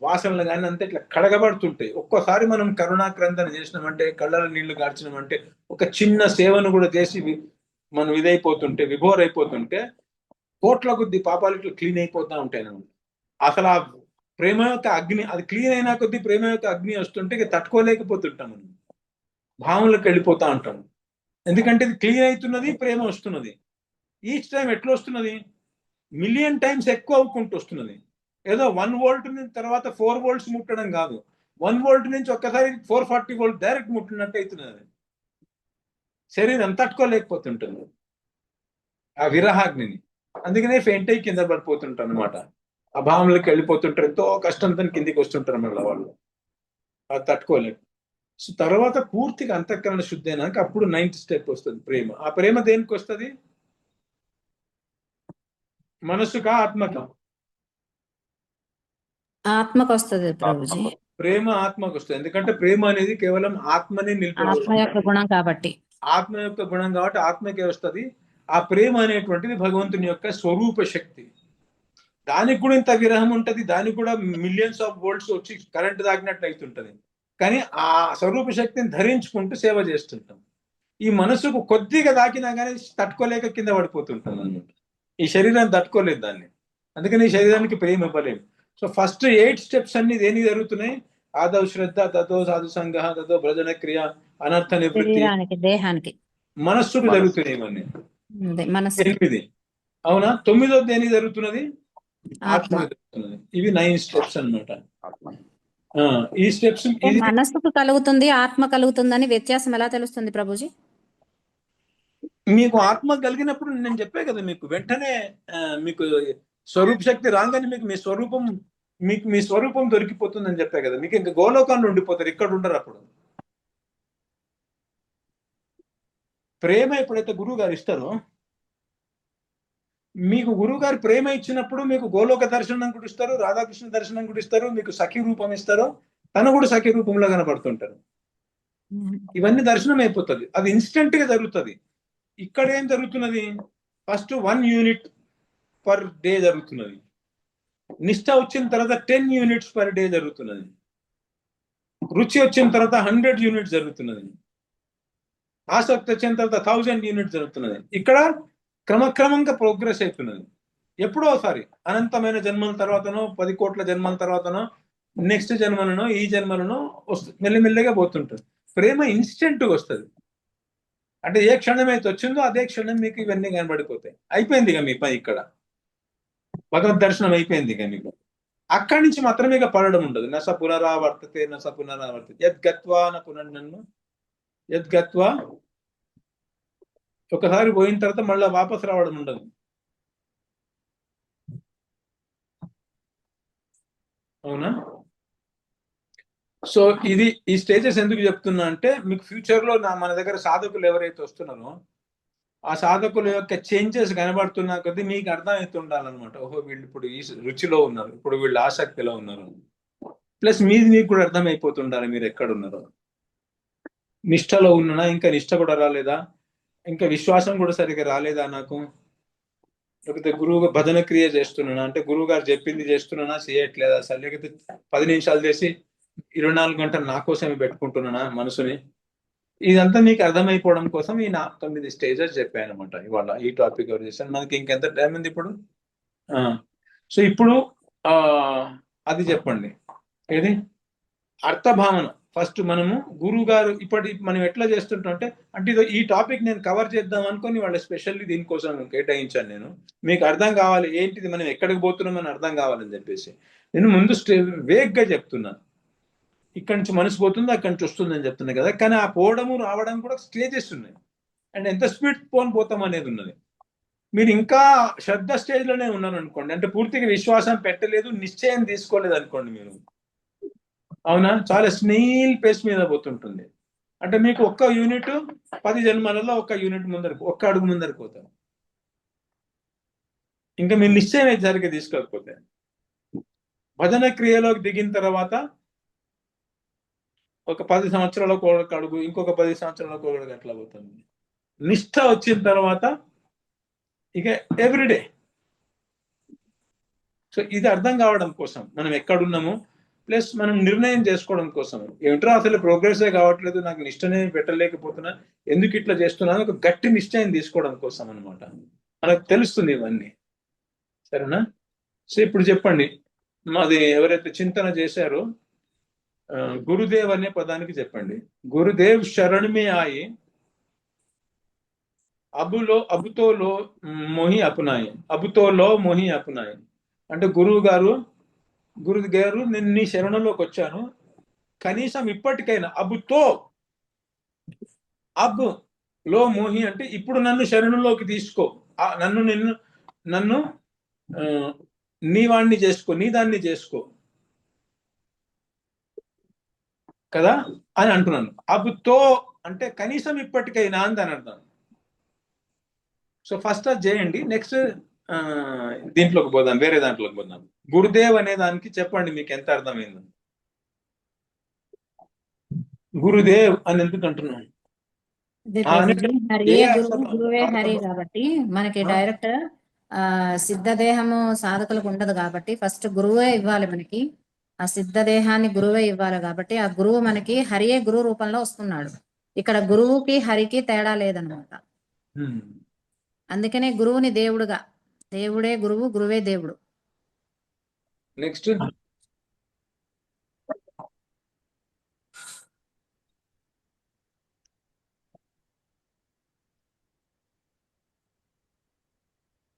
వాసనలు కానీ అంతా ఇట్లా కడగబడుతుంటాయి. ఒక్కోసారి మనం కరుణాక్రందన చేసినామంటే, కళ్ళల నీళ్లు గార్చినామంటే, ఒక చిన్న సేవను కూడా చేసి మనం ఇదైపోతుంటే, విభోర్ అయిపోతుంటే, కోట్ల కొద్ది పాపాలు ఇట్లా క్లీన్ అయిపోతూ ఉంటాయి అన్నమాట. అసలు ఆ ప్రేమ యొక్క అగ్ని, అది క్లీన్ అయినా కొద్ది ప్రేమ యొక్క అగ్ని వస్తుంటే ఇక తట్టుకోలేకపోతుంటాం, మనం భావంలోకి వెళ్ళిపోతా ఉంటాం. ఎందుకంటే ఇది క్లీన్ అవుతున్నది, ప్రేమ వస్తున్నది. ఈచ్ టైం ఎట్లా వస్తున్నది? మిలియన్ టైమ్స్ ఎక్కువ అవ్వుకుంటూ వస్తున్నది. ఏదో 1 వోల్ట్ నుంచి తర్వాత 4 వోల్ట్స్ ముట్టడం కాదు, 1 వోల్ట్ నుంచి ఒక్కసారి 440 వోల్ట్ డైరెక్ట్ ముట్టినట్టు అవుతున్నది. శరీరం తట్టుకోలేకపోతుంటుంది ఆ విరహాగ్నిని. అందుకనే ఫెయింట్ అయి కింద పడిపోతుంటారు అనమాట. ఆ భావంలోకి వెళ్ళిపోతుంటారు, ఎంతో కష్టంతో కిందికి వస్తుంటారు మళ్ళీ వాళ్ళు, అది తట్టుకోలేరు. సో తర్వాత పూర్తిగా అంతఃకరణ శుద్ధి అయినాక అప్పుడు 9th స్టెప్ వస్తుంది, ప్రేమ. ఆ ప్రేమ దేనికి వస్తుంది? మనసుకా, ఆత్మకా? ఆత్మకు వస్తుంది ప్రభుజీ. ప్రేమ ఆత్మకు వస్తుంది. ఎందుకంటే ప్రేమ అనేది కేవలం ఆత్మని ఆత్మ యొక్క గుణం కాబట్టి, ఆత్మ యొక్క గుణం కాబట్టి ఆత్మకే వస్తుంది. ఆ ప్రేమ అనేటువంటిది భగవంతుని యొక్క స్వరూప శక్తి. దానికి కూడా ఇంత విరహం ఉంటది, దానికి కూడా మిలియన్స్ ఆఫ్ వోల్ట్స్ వచ్చి కరెంట్ తాకినట్లు అవుతుంటది. కానీ ఆ స్వరూప శక్తిని ధరించుకుంటూ సేవ చేస్తుంటాం. ఈ మనసుకు కొద్దిగా దాకినా కానీ తట్టుకోలేక కింద పడిపోతుంటాం అన్నమాట. ఈ శరీరాన్ని తట్టుకోలేదు దాన్ని, అందుకని ఈ శరీరానికి ప్రేమ ఇవ్వలేము. సో ఫస్ట్ 8 స్టెప్స్ అన్ని దేనికి జరుగుతున్నాయి? ఆదౌ శ్రద్ధ, తతో సాధు సంఘ, తతో భజన క్రియ, అనర్థ నివృత్తి, దేహానికి, మనస్సుకు జరుగుతున్నాయి ఇవన్నీ. మనస్సు 8. అవునా? 9వ దేనికి జరుగుతున్నది? ఆత్మ జరుగుతున్నది. ఇవి 9 స్టెప్స్ అన్నమాట. ఈ స్టెప్స్ మనస్సుకు కలుగుతుంది, ఆత్మ కలుగుతుందని వ్యత్యాసం ఎలా తెలుస్తుంది ప్రభుజీ? మీకు ఆత్మ కలిగినప్పుడు నేను చెప్పే కదా, మీకు వెంటనే మీకు స్వరూప శక్తి రాగానే మీకు మీ స్వరూపం దొరికిపోతుందని చెప్పే కదా. మీకు ఇంకా గోలోకాన్ని ఉండిపోతారు, ఇక్కడ ఉండరు. అప్పుడు ప్రేమ ఎప్పుడైతే గురువు గారు ఇస్తారో, మీకు గురువు గారు ప్రేమ ఇచ్చినప్పుడు మీకు గోలోక దర్శనం కూడా ఇస్తారు, రాధాకృష్ణ దర్శనం కూడా ఇస్తారు, మీకు సఖీ రూపం ఇస్తారు, తను కూడా సఖీ రూపంలో కనబడుతుంటారు. ఇవన్నీ దర్శనం అయిపోతుంది, అది ఇన్స్టెంట్ గా జరుగుతుంది. ఇక్కడ ఏం జరుగుతున్నది? ఫస్ట్ 1 యూనిట్ పర్ డే జరుగుతున్నది. నిష్ఠ వచ్చిన తర్వాత 10 యూనిట్స్ పర్ డే జరుగుతున్నది. రుచి వచ్చిన తర్వాత 100 యూనిట్స్ జరుగుతున్నది. ఆసక్తి వచ్చిన తర్వాత 1000 యూనిట్స్ జరుగుతున్నది. ఇక్కడ క్రమక్రమంగా ప్రోగ్రెస్ అవుతున్నది. ఎప్పుడో ఒకసారి అనంతమైన జన్మల తర్వాతనో, 10 కోట్ల జన్మల తర్వాతనో, నెక్స్ట్ జన్మలను, ఈ జన్మలను వస్తుంది, మెల్లిమెల్లిగా పోతుంటుంది. ప్రేమ ఇన్స్టెంట్ గా వస్తుంది. అంటే ఏ క్షణం అయితే వచ్చిందో అదే క్షణం మీకు ఇవన్నీ కనబడిపోతాయి. అయిపోయింది ఇక మీ పని, ఇక్కడ భగవద్ దర్శనం అయిపోయింది ఇక మీకు. అక్కడి నుంచి మాత్రమే ఇక పడడం ఉండదు. నస పునరావర్తతే, నస పునరావర్తతే, యద్గత్వా న పునర్నన్ను, యద్గత్వా. ఒకసారి పోయిన తర్వాత మళ్ళీ వాపస్ రావడం ఉండదు. అవునా? సో ఇది ఈ స్టేజెస్ ఎందుకు చెప్తున్నా అంటే, మీకు ఫ్యూచర్ లో మన దగ్గర సాధకులు ఎవరైతే వస్తున్నారో ఆ సాధకుల యొక్క చేంజెస్ కనబడుతున్నా కొద్దీ మీకు అర్థమవుతుండాలన్నమాట. ఓహో, వీళ్ళు ఇప్పుడు ఈ రుచిలో ఉన్నారు, ఇప్పుడు వీళ్ళు ఆసక్తిలో ఉన్నారు. ప్లస్ మీది మీకు కూడా అర్థమైపోతుండాలి మీరు ఎక్కడున్నారో. నిష్టలో ఉన్నానా, ఇంకా నిష్ట కూడా రాలేదా, ఇంకా విశ్వాసం కూడా సరిగ్గా రాలేదా నాకు, లేకపోతే గురువు భజన క్రియ చేస్తున్నానా, అంటే గురువు గారు చెప్పింది చేస్తున్నానా, చేయట్లేదా అసలు, లేకపోతే 10 నిమిషాలు చేసి 24 గంటలు నా కోసమే పెట్టుకుంటున్నానా మనసుని. ఇదంతా మీకు అర్థమైపోవడం కోసం ఈ 9 స్టేజెస్ చెప్పాను అనమాట. ఇవాళ ఈ టాపిక్ ఎవరు చేశాను. మనకి ఇంకెంత టైం ఉంది ఇప్పుడు? సో ఇప్పుడు అది చెప్పండి, ఏది అర్థభావన. ఫస్ట్ మనము గురువు గారు ఇప్పటి మనం ఎట్లా చేస్తుంటాం అంటే ఈ టాపిక్ నేను కవర్ చేద్దాం అనుకొని వాళ్ళ స్పెషల్లీ దీనికోసం కేటాయించాను. నేను మీకు అర్థం కావాలి ఏంటిది, మనం ఎక్కడికి పోతున్నామని అర్థం కావాలని చెప్పేసి నేను ముందు వేగ్గా చెప్తున్నాను. ఇక్కడి నుంచి మనసు పోతుంది, అక్కడి నుంచి వస్తుంది అని చెప్తున్నా కదా. కానీ ఆ పోవడము రావడం కూడా స్టేజెస్ ఉన్నాయి, అండ్ ఎంత స్పీడ్ పోతాం అనేది ఉన్నది. మీరు ఇంకా శ్రద్ధ స్టేజ్ లోనే ఉన్నారు అనుకోండి, అంటే పూర్తిగా విశ్వాసం పెట్టలేదు, నిశ్చయం తీసుకోలేదు అనుకోండి మీరు, అవునా, చాలా స్నేల్ పేస్ మీద పోతుంటుంది. అంటే మీకు ఒక్క యూనిట్ 10 జన్మలలో ఒక్క యూనిట్ ముందరకు, ఒక్క అడుగు ముందరకు పోతారు. ఇంకా మీరు నిశ్చయం జరిగి తీసుకోకపోతే భజన క్రియలోకి దిగిన తర్వాత ఒక 10 సంవత్సరాలకు ఒక అడుగు, ఇంకొక 10 సంవత్సరాలకు ఒక అడుగు అట్లా పోతుంది. నిష్ఠ వచ్చిన తర్వాత ఇక ఎవ్రీడే. సో ఇది అర్థం కావడం కోసం మనం ఎక్కడున్నాము, ప్లస్ మనం నిర్ణయం చేసుకోవడం కోసం, ఏమిటో అసలు ప్రోగ్రెసే కావట్లేదు, నాకు నిష్టనే పెట్టలేకపోతున్నా, ఎందుకు ఇట్లా చేస్తున్నాను, ఒక గట్టి నిశ్చయం తీసుకోవడం కోసం అనమాట. మనకు తెలుస్తుంది ఇవన్నీ, సరేనా? సో ఇప్పుడు చెప్పండి, మాది ఎవరైతే చింతన చేశారో గురుదేవ్ అనే పదానికి చెప్పండి. గురుదేవ్ శరణ్ మే ఆయి అబుతో లో మోహి అపునాయి, అబుతో లో మోహి అపునాయి. అంటే గురువు గారు నేను నీ శరణంలోకి వచ్చాను, కనీసం ఇప్పటికైనా అబుతో, అబ్ లో మోహి అంటే ఇప్పుడు నన్ను శరణంలోకి తీసుకో, నన్ను నీ వాణ్ణి చేసుకో, నీ దాన్ని చేసుకో కదా అని అంటున్నాను. అబుతో అంటే కనీసం ఇప్పటికైనా అని దాని అర్థం. సో ఫస్ట్ అది చేయండి, నెక్స్ట్ దీంట్లోకి పోదాం, వేరే దాంట్లోకి పోదాం. గురుదేవ్ అనే దానికి చెప్పండి మీకు ఎంత అర్థమైంది. గురుదేవ్ అని ఎందుకు అంటున్నాను? హరియే గురువు, గురువే హరి కాబట్టి మనకి డైరెక్ట్ సిద్ధదేహము సాధకులకు ఉండదు కాబట్టి ఫస్ట్ గురువే ఇవ్వాలి మనకి. ఆ సిద్ధదేహాన్ని గురువే ఇవ్వాలి కాబట్టి ఆ గురువు మనకి హరియే గురువు రూపంలో వస్తున్నాడు. ఇక్కడ గురువుకి హరికి తేడా లేదనమాట. అందుకనే గురువుని దేవుడుగా, దేవుడే గురువు, గురువే దేవుడు. నెక్స్ట్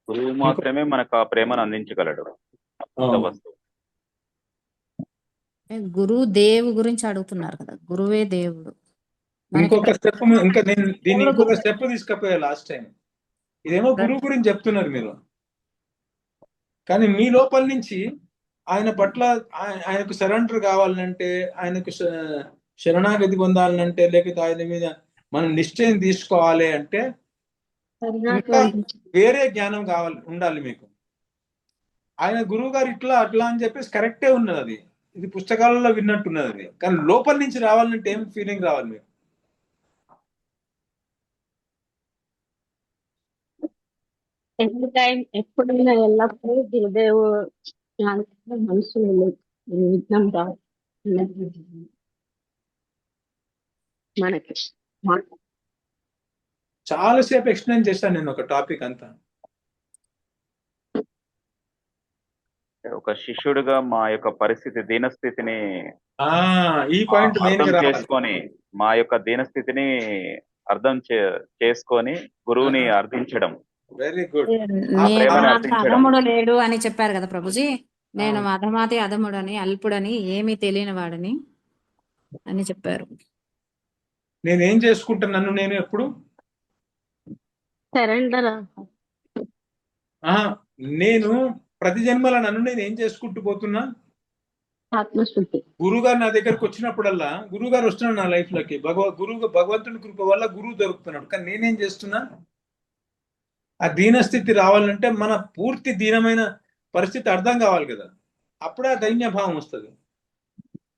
గురువు మాత్రమే మనకు ఆ ప్రేమను అందించగలడు. గురువు దేవు గురించి అడుగుతున్నారు కదా, గురువే దేవుడు. ఇంకొక స్టెప్, ఇంకా నేను దీన్ని ఇంకొక స్టెప్ తీసుకపోయా లాస్ట్ టైం. ఇదేమో గురువు గురించి చెప్తున్నారు మీరు, కానీ మీ లోపల నుంచి ఆయన పట్ల ఆయనకు సరెండర్ కావాలంటే, ఆయనకు శరణాగతి పొందాలంటే, లేకపోతే ఆయన మీద మనం నిశ్చయం తీసుకోవాలి అంటే ఇంకా వేరే జ్ఞానం ఉండాలి మీకు. ఆయన గురువు గారు ఇట్లా అట్లా అని చెప్పేసి కరెక్టే ఉన్నది, అది ఇది పుస్తకాలలో విన్నట్టున్నది అది, కానీ లోపల నుంచి రావాలంటే ఏం ఫీలింగ్ రావాలి మీకు? ఎప్పుడైనా ఎల్లప్పుడూ గురుదేవు మనసులో విఘ్నం రావు మనకి. చాలాసేపు ఎక్స్ప్లెయిన్ చేశాను నేను ఒక టాపిక్ అంతా. ఒక శిష్యుడిగా మా యొక్క పరిస్థితి, దీనస్థితిని ఈ పాయింట్ అర్థం చేసుకొని, మా యొక్క దీనస్థితిని అర్థం చేసుకొని గురువుని అర్థించడం. Very good. అధముడు లేడు అని చెప్పారు కదా ప్రభుజీ. నేను అధమాతి అధముడని, అల్పుడని, ఏమీ తెలియని వాడని అని చెప్పారు. నేనేం చేసుకుంటున్నాను, నేను ఎప్పుడు సరెండర్. నేను ప్రతి జన్మల నన్ను నేను ఏం చేసుకుంటూ పోతున్నా? ఆత్మశుద్ధి. గురువుగారు నా దగ్గరకు వచ్చినప్పుడల్లా, గురువుగారు వస్తున్నాడు నా లైఫ్ లోకి, భగవంతుని కృప వల్ల గురువు దొరుకుతున్నాడు, కానీ నేనేం చేస్తున్నా? ఆ దీనస్థితి రావాలంటే మన పూర్తి దీనమైన పరిస్థితి అర్థం కావాలి కదా, అప్పుడే ఆ దైన్య భావం వస్తుంది.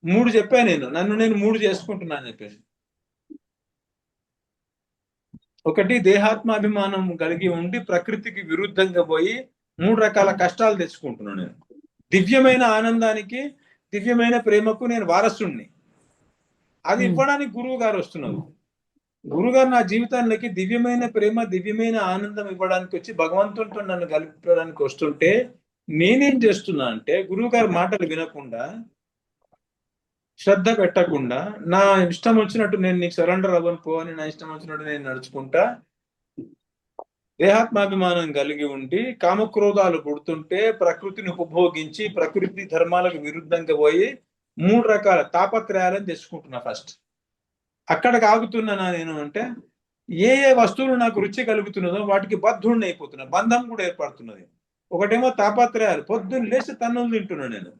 3 చెప్పాను నేను, నన్ను నేను 3 చేసుకుంటున్నాను చెప్పేసి. ఒకటి, దేహాత్మాభిమానం కలిగి ఉండి ప్రకృతికి విరుద్ధంగా పోయి 3 రకాల కష్టాలు తెచ్చుకుంటున్నాను నేను. దివ్యమైన ఆనందానికి, దివ్యమైన ప్రేమకు నేను వారసుణ్ణి. అది ఇవ్వడానికి గురువు గారు వస్తున్నారు. గురుగారు నా జీవితానికి దివ్యమైన ప్రేమ, దివ్యమైన ఆనందం ఇవ్వడానికి వచ్చి భగవంతుడితో నన్ను కలపడానికి వస్తుంటే నేనేం చేస్తున్నా అంటే, గురువు గారి మాటలు వినకుండా, శ్రద్ధ పెట్టకుండా, నా ఇష్టం వచ్చినట్టు నేను నీకు సరెండర్ అవ్వను పో అని నా ఇష్టం వచ్చినట్టు నేను నడుచుకుంటా, దేహాత్మాభిమానం కలిగి ఉండి కామక్రోధాలు పుడుతుంటే ప్రకృతిని ఉపభోగించి ప్రకృతి ధర్మాలకు విరుద్ధంగా పోయి 3 రకాల తాపత్రయాలను తెచ్చుకుంటున్నా. ఫస్ట్ అక్కడికి ఆగుతున్నా నేను అంటే, ఏ ఏ వస్తువులు నాకు రుచి కలుగుతున్నదో వాటికి బద్ధుడిని అయిపోతున్నా, బంధం కూడా ఏర్పడుతున్నది. ఒకటేమో తాపత్రయాలు, పొద్దున్న లేచి తన్నులు తింటున్నా నేను.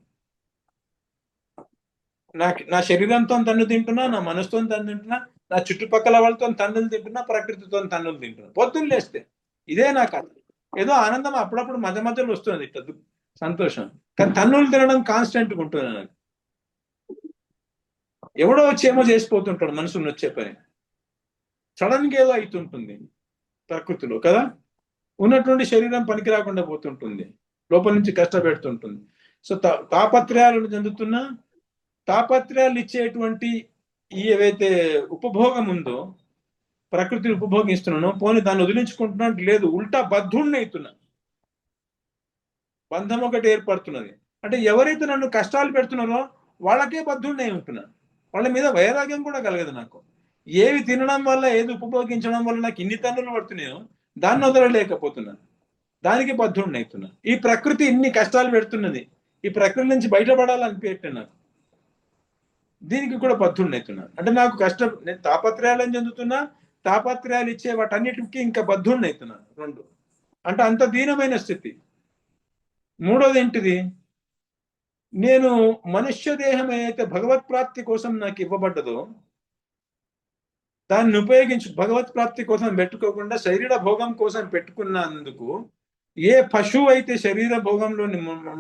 నా శరీరంతో తన్ను తింటున్నా, నా మనసుతో తన్ను తింటున్నా, నా చుట్టుపక్కల వాళ్ళతో తన్నులు తింటున్నా, ప్రకృతితో తన్నులు తింటున్నా పొద్దున్న లేస్తే. ఇదే నా కథ. ఏదో ఆనందం అప్పుడప్పుడు మధ్య మధ్యలో వస్తుంది, ఇట్లా సంతోషం. కానీ తన్నులు తినడం కాన్స్టెంట్గా ఉంటుంది నాకు. ఎవడో వచ్చి ఏమో చేసిపోతుంటాడు మనసుని వచ్చే పని. సడన్ గా ఏదో అవుతుంటుంది ప్రకృతిలో కదా, ఉన్నటువంటి శరీరం పనికి రాకుండా పోతుంటుంది, లోపల నుంచి కష్టపెడుతుంటుంది. సో తాపత్రయాలను చెందుతున్నా, తాపత్రయాలు ఇచ్చేటువంటి ఈ ఏవైతే ఉపభోగం ఉందో, ప్రకృతిని ఉపభోగిస్తున్నానో పోనీ దాన్ని వదిలించుకుంటున్నట్టు లేదు, ఉల్టా బద్ధుణ్ణి అవుతున్నా, బంధం ఒకటి ఏర్పడుతున్నది. అంటే ఎవరైతే నన్ను కష్టాలు పెడుతున్నారో వాళ్ళకే బద్ధుణ్ణి అయి ఉంటున్నా, వాళ్ళ మీద వైరాగ్యం కూడా కలగదు నాకు. ఏవి తినడం వల్ల, ఏది ఉపభోగించడం వల్ల నాకు ఇన్ని తన్నులు పడుతున్నాయో దాన్ని వదలలేకపోతున్నా, దానికి బద్ధుణ్ణి అవుతున్నా. ఈ ప్రకృతి ఇన్ని కష్టాలు పెడుతున్నది, ఈ ప్రకృతి నుంచి బయటపడాలనిపించట్టే నాకు, దీనికి కూడా బద్ధుణ్ణి అవుతున్నా. అంటే నాకు కష్టం, నేను తాపత్రయాలను చెందుతున్నా, తాపత్రయాలు ఇచ్చే వాటన్నిటికీ ఇంకా బద్ధుణ్ణి అవుతున్నా. 2 అంటే అంత దీనమైన స్థితి. 3వది ఏంటిది, నేను మనుష్య దేహం ఏదైతే భగవత్ ప్రాప్తి కోసం నాకు ఇవ్వబడ్డదో దాన్ని ఉపయోగించి భగవత్ ప్రాప్తి కోసం పెట్టుకోకుండా శరీర భోగం కోసం పెట్టుకున్నందుకు, ఏ పశువు అయితే శరీర భోగంలో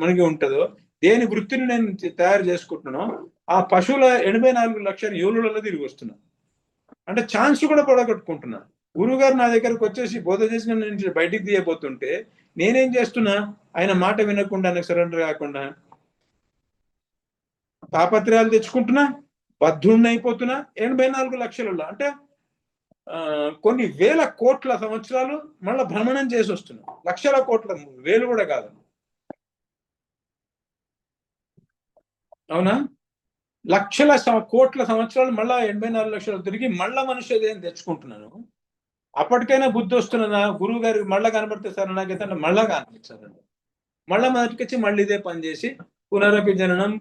మునిగి ఉంటుందో, దేని వృత్తిని నేను తయారు చేసుకుంటున్నానో ఆ పశువుల 84 లక్షల యోనులలో తిరిగి వస్తున్నా. అంటే ఛాన్స్ కూడా పొడగొట్టుకుంటున్నా. గురువు గారు నా దగ్గరకు వచ్చేసి బోధ చేసిన నుంచి బయటికి తీయబోతుంటే నేనేం చేస్తున్నా, ఆయన మాట వినకుండా, నాకు సరెండర్ కాకుండా తాపత్రయాలు తెచ్చుకుంటున్నా, బద్ధుణ్ణి అయిపోతున్నా. 84 లక్షలలో అంటే కొన్ని వేల కోట్ల సంవత్సరాలు మళ్ళీ భ్రమణం చేసి వస్తున్నా. లక్షల కోట్ల, వేలు కూడా కాదు, అవునా? లక్షల కోట్ల సంవత్సరాలు మళ్ళా 84 లక్షలు తిరిగి మళ్ళా మనుష్య దేహం తెచ్చుకుంటున్నాను. అప్పటికైనా బుద్ధి వస్తున్నదా? గురువు గారికి మళ్ళా కనబడితే సార్ నాకైతే మళ్ళా కనిపించారండి, మళ్ళా మొదటికొచ్చి మళ్ళీ ఇదే పని చేసి పునరపి జననం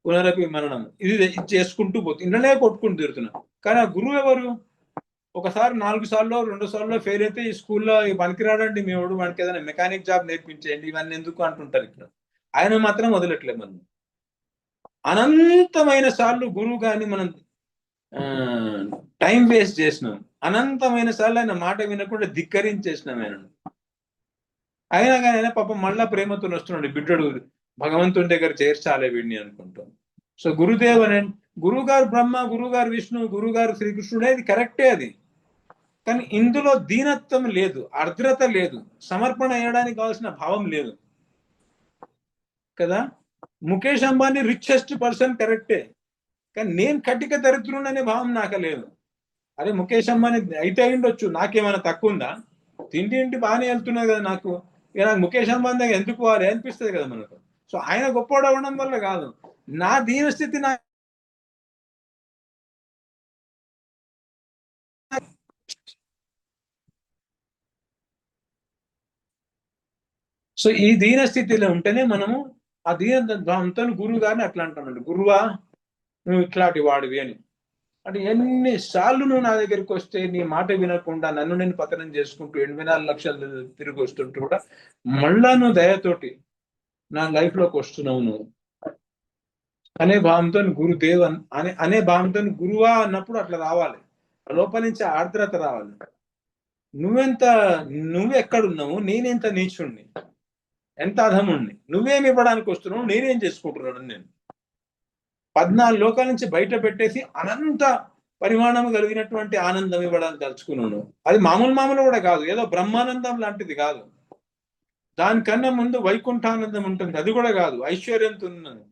పునరపి మరణం ఇది చేసుకుంటూ పోతుంది, ఇంట్లోనే కొట్టుకుంటూ తిరుగుతున్నా. కానీ ఆ గురువు ఎవరు? ఒకసారి 4 సార్లు 2 సార్లు ఫెయిల్ అయితే ఈ స్కూల్లో పనికిరాడండి మేవాడు, వాడికి ఏదైనా మెకానిక్ జాబ్ నేర్పించేయండి, ఇవన్నీ ఎందుకు అంటుంటారు ఇక్కడ. ఆయన మాత్రం వదలట్లేదు. మనం అనంతమైన సార్లు గురువు గారిని మనం టైం వేస్ట్ చేసినాం, అనంతమైన సార్లు ఆయన మాట వినకుండా ధిక్కరించేసినాం ఆయన. అయినా కానీ ఆయన పాపం మళ్ళా ప్రేమతో వస్తున్నాడు, బిడ్డడు భగవంతుని దగ్గర చేర్చాలి వీడిని అనుకుంటాం. సో గురుదేవ్ అనే గురువుగారు బ్రహ్మ, గురువుగారు విష్ణు, గురువుగారు శ్రీకృష్ణుడే, అది కరెక్టే అది. కానీ ఇందులో దీనత్వం లేదు, ఆర్ద్రత లేదు, సమర్పణ చేయడానికి కావాల్సిన భావం లేదు కదా. ముఖేష్ అంబానీ రిచెస్ట్ పర్సన్ కరెక్టే, కానీ నేను కటిక దరిద్రుడనే భావం నాకు లేదు. అరే ముఖేష్ అంబానీ అయితే అయిండొచ్చు, నాకేమైనా తక్కువ ఉందా? తిండి బాగానే వెళ్తున్నది కదా నాకు, ఇక నాకు ముఖేష్ అంబానీ దగ్గర ఎందుకు పోవాలి అనిపిస్తుంది కదా మనకు. సో ఆయన గొప్పవాడు అవ్వడం వల్ల కాదు, నా దీనస్థితి నా సో ఈ దీన స్థితిలో ఉంటేనే మనము ఆ దీనంతో గురువు గారిని అట్లా అంటామండి, గురువా నువ్వు ఇట్లాంటి వాడివి అని. అంటే ఎన్నిసార్లు నువ్వు నా దగ్గరికి వస్తే నీ మాట వినకుండా నన్ను నేను పతనం చేసుకుంటూ 84 లక్షలు తిరిగి వస్తుంటూ కూడా మళ్ళా నువ్వు దయతోటి నా లైఫ్ లోకి వస్తున్నావు నువ్వు అనే భావంతో గురుదేవ్ అనే భావంతో గురువా అన్నప్పుడు అట్లా రావాలి, లోపల నుంచి ఆర్ద్రత రావాలి. నువ్వెంత నువ్వెక్కడున్నావు, నేనెంత నీచుణ్ణి, ఎంత అధముణ్ణి, నువ్వేమి ఇవ్వడానికి వస్తున్నావు, నేనేం చేసుకుంటున్నాను. నేను 14 లోకాల నుంచి బయట పెట్టేసి అనంత పరిమాణం కలిగినటువంటి ఆనందం ఇవ్వడానికి తలుచుకున్నాను. అది మామూలు కూడా కాదు, ఏదో బ్రహ్మానందం లాంటిది కాదు. దానికన్నా ముందు వైకుంఠానందం ఉంటుంది, అది కూడా కాదు. ఐశ్వర్యంతో ఉన్నది.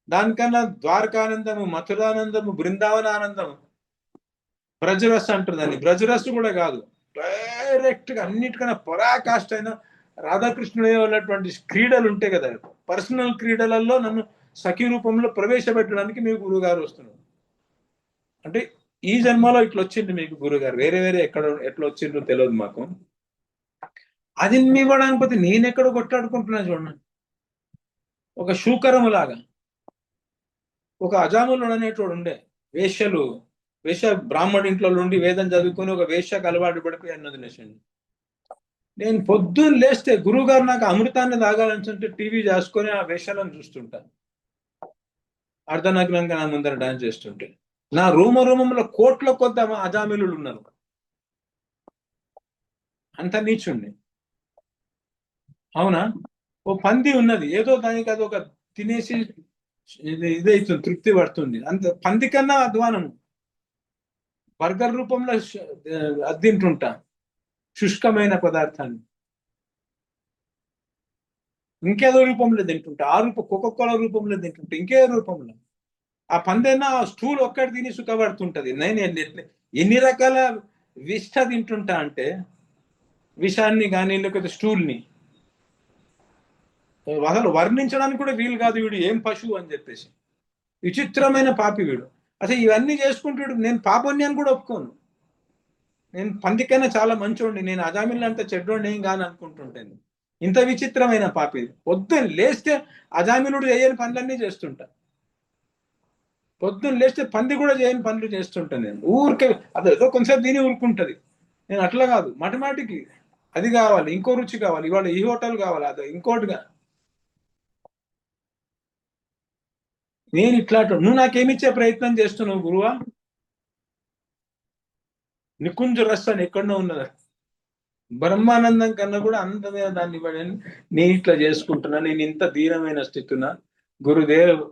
దానికన్నా ద్వారకానందము, మథురానందము, బృందావనానందము, బ్రజరస్ అంటారు దాన్ని. బ్రజరస్ కూడా కాదు, డైరెక్ట్ గా అన్నిటికన్నా పరాకాష్ట అయిన రాధాకృష్ణుడు ఉన్నటువంటి క్రీడలు ఉంటాయి కదా, పర్సనల్ క్రీడలలో నన్ను సఖీ రూపంలో ప్రవేశపెట్టడానికి మీకు గురుగారు వస్తున్నారు. అంటే ఈ జన్మలో ఇట్లా వచ్చింది మీకు గురుగారు, వేరే ఎట్లా వచ్చిండ్రో తెలియదు మాకు. అది ఇవ్వడానికి పోతే నేను ఎక్కడో కొట్లాడుకుంటున్నా చూడండి. ఒక శూకరము లాగా ఒక అజాములు అనేటోడు ఉండే, వేష బ్రాహ్మణ ఇంట్లో నుండి వేదం చదువుకొని ఒక వేషకు అలవాటు పడిపోయి అన్నది లేచండి. నేను పొద్దున్న లేస్తే గురువు గారు నాకు అమృతాన్ని తాగాలనుకుంటే టీవీ చేసుకొని ఆ వేషాలను చూస్తుంటాను. అర్ధనగ్నంగా నా ముందర డాన్స్ చేస్తుంటే నా రూమంలో కోట్ల కొద్ది అజామిలు ఉన్నారు. అంత నీచుండి. అవునా? ఓ పంది ఉన్నది, ఏదో దానికి అదొక తినేసి ఇదైతుంది, తృప్తి పడుతుంది. అంత పంది కన్నా అధ్వానము. బర్గర్ రూపంలో అది తింటుంటా, శుష్కమైన పదార్థాన్ని. ఇంకేదో రూపంలో తింటుంటా, కోకోకోలా రూపంలో తింటుంటా, ఇంకేదో రూపంలో. ఆ పందైనా ఆ స్టూల్ ఒక్కటి తిని సుఖపడుతుంటది. నేను ఎన్ని రకాల విష్ట తింటుంటా అంటే, విషాన్ని కానీ లేకపోతే స్టూల్ని అసలు వర్ణించడానికి కూడా వీలు కాదు. వీడు ఏం పశువు అని చెప్పేసి విచిత్రమైన పాపి వీడు. అసలు ఇవన్నీ చేసుకుంటాడు. నేను పాపన్యాన్ని కూడా ఒప్పుకోను. నేను పందికైనా చాలా మంచోండి, నేను అజామిల్ అంత చెడ్డోండి ఏం కాని అనుకుంటుంటాను. ఇంత విచిత్రమైన పాపి. పొద్దున్న లేస్తే అజామిలుడు చేయని పనులన్నీ చేస్తుంటా. పొద్దున్న లేస్తే పంది కూడా చేయని పనులు చేస్తుంటాను. నేను ఊరికే అదేదో కొంచెంసేపు దీని ఊరుకుంటది. నేను అట్లా కాదు, మాటికి అది కావాలి, ఇంకో రుచి కావాలి, ఇవాళ ఈ హోటల్ కావాలి, అదో ఇంకోటిగా. నేను ఇట్లా నువ్వు నాకేమిచ్చే ప్రయత్నం చేస్తున్నావు గురువా? నికుంజ రస్ అని ఎక్కడో ఉన్నది, బ్రహ్మానందం కన్నా కూడా అందమైన దాన్ని ఇవ్వడని నేను ఇట్లా చేసుకుంటున్నా. నేను ఇంత దీనమైన స్థితిన గురుదేవ్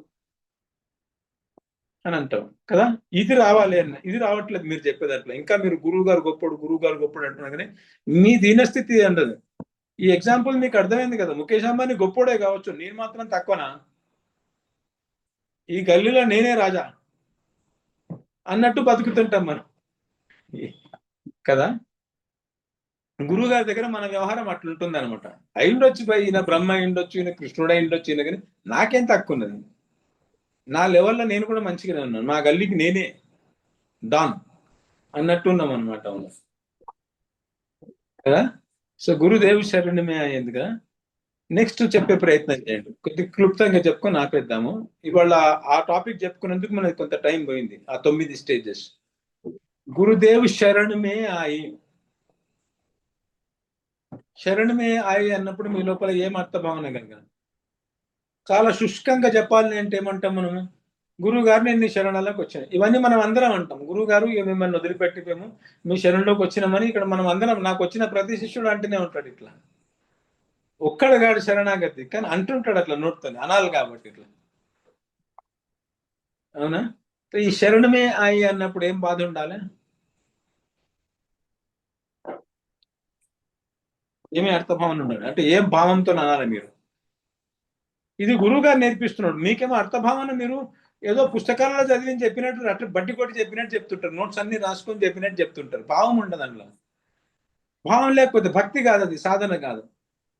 అని అంటాం కదా. ఇది రావాలి అన్న, ఇది రావట్లేదు మీరు చెప్పేది అట్లా. ఇంకా మీరు గురువు గారు గొప్పడు అంటున్నా కానీ మీ దీనస్థితి అన్నది. ఈ ఎగ్జాంపుల్ మీకు అర్థమైంది కదా. ముఖేష్ అంబానీ గొప్పోడే కావచ్చు, నేను మాత్రం తక్కువనా? ఈ గల్లీలో నేనే రాజా అన్నట్టు బతుకుతుంటాం మనం కదా. గురువు గారి దగ్గర మన వ్యవహారం అట్లుంటుంది అనమాట. అయిండొచ్చు ఈయన బ్రహ్మ అయిండొచ్చు, ఈయన కృష్ణుడు అయిండొచ్చు, ఈయన కానీ నాకేం తక్కువ ఉన్నది. నా లెవెల్లో నేను కూడా మంచిగానే ఉన్నాను. నా గల్లీకి నేనే డాన్ అన్నట్టు ఉన్నాం అనమాట. అవును కదా. సో గురుదేవి శరణమే అయ్యింది కదా. నెక్స్ట్ చెప్పే ప్రయత్నం చేయండి, కొద్ది క్లుప్తంగా చెప్పుకొని ఆపేద్దాము. ఇవాళ ఆ టాపిక్ చెప్పుకునేందుకు మనకి కొంత టైం పోయింది. ఆ 9 స్టేజెస్. గురుదేవ్ శరణమే ఆయి. శరణమే ఆయి అన్నప్పుడు మీ లోపల ఏం అర్థ భావన కనుక చాలా శుష్కంగా చెప్పాలని అంటే ఏమంటాం మనము? గురువు గారు నేను నీ శరణాలకు వచ్చాను. ఇవన్నీ మనం అందరం అంటాం. గురువు గారు మిమ్మల్ని వదిలిపెట్టిపోయాము, మీ శరణలోకి వచ్చినామని. ఇక్కడ మనం అందరం, నాకు వచ్చిన ప్రతి శిష్యుడు అంటూనే ఉంటాడు ఇట్లా. ఒక్కడగాడు శరణాగతి కానీ అంటుంటాడు అట్లా, నోటుతో అనాలి కాబట్టి ఇట్లా. అవునా? ఈ శరణమే ఆయి అన్నప్పుడు ఏం బాధ ఉండాలి? ఏమి అర్థభావన ఉండాలి అంటే ఏం భావంతో అనాలి మీరు? ఇది గురువు గారు నేర్పిస్తున్నాడు. మీకేమో అర్థభావన మీరు ఏదో పుస్తకాలలో చదివి చెప్పినట్టు అట్లా బట్టి కొట్టి చెప్పినట్టు చెప్తుంటారు. నోట్స్ అన్ని రాసుకొని చెప్పినట్టు చెప్తుంటారు. భావం ఉండదు అందులో. భావం లేకపోతే భక్తి కాదు, అది సాధన కాదు.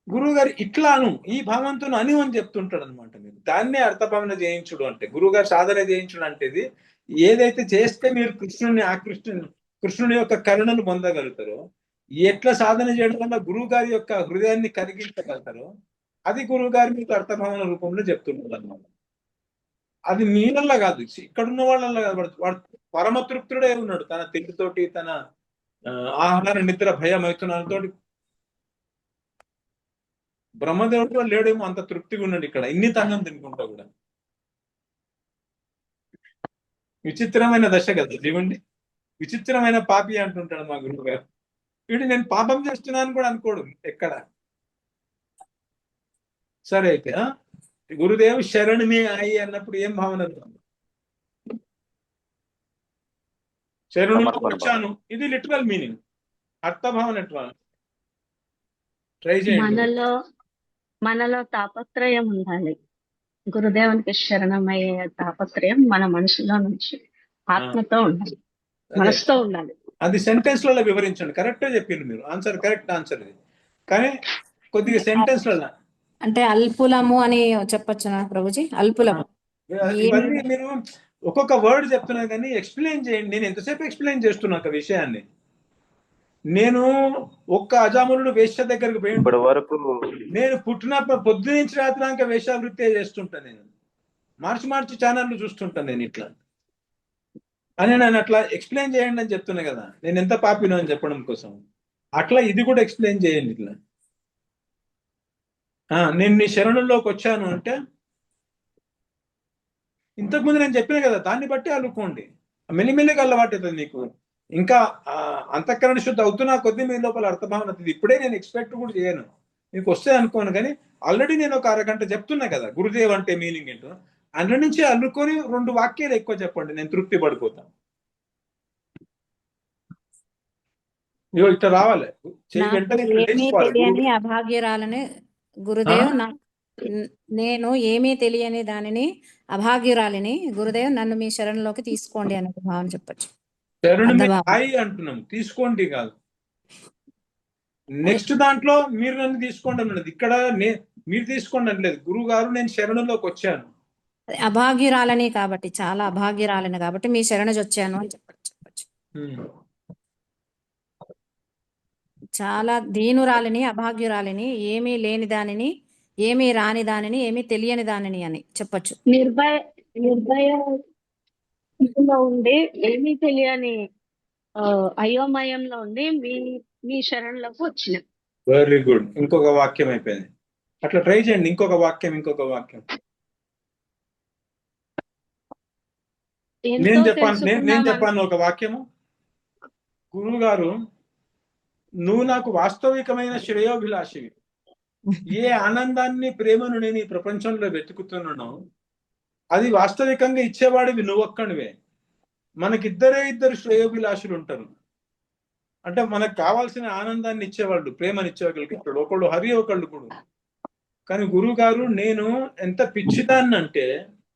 గురువు గారు ఇట్లాను ఈ భావంతో అని చెప్తుంటాడు అనమాట. మీరు దాన్నే అర్థభావన చేయించుడు అంటే, గురువు గారు సాధన చేయించుడు అంటే ఏదైతే చేస్తే మీరు కృష్ణుని యొక్క కరుణను పొందగలుగుతారో, ఎట్లా సాధన చేయడం వల్ల గురువు గారి యొక్క హృదయాన్ని కరిగించగలుగుతారో అది గురువు గారు మీకు అర్థభావన రూపంలో చెప్తుంటారు అనమాట. అది మీరల్లా కాదు, ఇక్కడున్న వాళ్ళల్లా కాదు. వాడు పరమ తృప్తుడే ఉన్నాడు తన తిండితోటి, తన ఆహార నిద్ర భయమైతున్నాలతో. బ్రహ్మదేవుడు లేడేమో అంత తృప్తిగా ఉన్నాడు ఇక్కడ, ఇన్ని తన్నం తినుకుంటా కూడా. విచిత్రమైన దశ కదా జీవండి. విచిత్రమైన పాపి అంటుంటాడు మా గురువు గారు. వీడు నేను పాపం చేస్తున్నాను కూడా అనుకోడు ఎక్కడ. సరే అయితే గురుదేవ్ శరణమే ఆయి అన్నప్పుడు ఏం భావన? శరణులకు వచ్చాను, ఇది లిటరల్ మీనింగ్, అర్థభావన ఎట్లా ట్రై చేయండి. మనలో తాపత్రయం ఉండాలి. గురుదేవునికి శరణమయ్యే తాపత్రయం మన మనసులో నుంచి ఆత్మతో ఉండాలి, మనసుతో ఉండాలి. అది సెంటెన్స్ లలో వివరించండి. కరెక్ట్ చెప్పింది మీరు, ఆన్సర్ కరెక్ట్ ఆన్సర్ ఇది. కానీ కొద్దిగా సెంటెన్స్ లలో అంటే అల్పులము అని చెప్పొచ్చునా ప్రభుజీ? అల్పులము ఇవన్నీ మీరు ఒక్కొక్క వర్డ్ చెప్తున్నా కానీ ఎక్స్ప్లెయిన్ చేయండి. నేను ఎంతసేపు ఎక్స్ప్లెయిన్ చేస్తున్నా ఒక విషయాన్ని. నేను ఒక్క అజామునుడు వేశ్య దగ్గరకు పోయి ఇప్పటి వరకు నేను పుట్టినప్పుడు పొద్దు నుంచి రాత్రాక వేషావృత్తే చేస్తుంటాను. నేను మార్చి ఛానళ్ళు చూస్తుంటాను నేను ఇట్లా అని. నేను అట్లా ఎక్స్ప్లెయిన్ చేయండి అని చెప్తున్నా కదా, నేను ఎంత పాపినో అని చెప్పడం కోసం. అట్లా ఇది కూడా ఎక్స్ప్లెయిన్ చేయండి ఇట్లా. నేను నీ శరణంలోకి వచ్చాను అంటే ఇంతకుముందు నేను చెప్పిన కదా, దాన్ని బట్టి అల్లుకోండి. మెల్లిమెల్లిగా అలవాటు అవుతుంది మీకు. ఇంకా అంతఃకరణ శుద్ధి అవుతున్నా కొద్ది మీ లోపల అర్థభావన అవుతుంది. ఇప్పుడే నేను ఎక్స్పెక్ట్ కూడా చేయను, మీకు వస్తే అనుకోను. కానీ ఆల్రెడీ నేను ఒక అరగంట చెప్తున్నా కదా గురుదేవ్ అంటే మీనింగ్ ఏంటో. అందులో నుంచి అల్లుకొని 2 వాక్యాలు ఎక్కువ చెప్పండి, నేను తృప్తి పడిపోతాను. ఇట్లా రావాలి తెలియని అభాగ్యురాలని గురుదేవ్, నేను ఏమీ తెలియని దానిని అభాగ్యురాలిని గురుదేవ్, నన్ను మీ శరణంలోకి తీసుకోండి అనే భావన చెప్పచ్చు. అంటున్నాం, తీసుకోండి కాదు. నెక్స్ట్ దాంట్లో మీరు నన్ను తీసుకోండి అన్నది. ఇక్కడ మీరు తీసుకోండి అనలేదు. గురువు గారు నేను శరణంలోకి వచ్చాను, అభాగ్యురాలని కాబట్టి, చాలా అభాగ్యురాలని కాబట్టి మీ శరణు వచ్చాను అని చెప్పచ్చు. చాలా దీనురాలిని, అభాగ్యురాలిని, ఏమీ లేని దానిని, ఏమీ రాని దానిని, ఏమీ తెలియని దానిని అని చెప్పచ్చు. నిర్భయంలో ఉండి ఏమీ తెలియని అయోమయంలో ఉండి మీ శరణంలోకి వచ్చిన. Very good. ఇంకొక వాక్యం అయిపోయింది. అట్లా ట్రై చేయండి. ఇంకొక వాక్యం నేను చెప్పాను ఒక వాక్యము. గురువు గారు, నువ్వు నాకు వాస్తవికమైన శ్రేయోభిలాషివి. ఏ ఆనందాన్ని, ప్రేమను నేను ఈ ప్రపంచంలో వెతుకుతున్నానో అది వాస్తవికంగా ఇచ్చేవాడివి నువ్వు ఒక్కడివే. ఇద్దరు శ్రేయోభిలాషులు ఉంటారు. అంటే మనకు కావాల్సిన ఆనందాన్ని ఇచ్చేవాళ్ళు, ప్రేమని ఇచ్చేవాళ్ళు ఒకళ్ళు హరి, ఒకళ్ళు గురు. కానీ గురువు గారు, నేను ఎంత పిచ్చిదాన్ని అంటే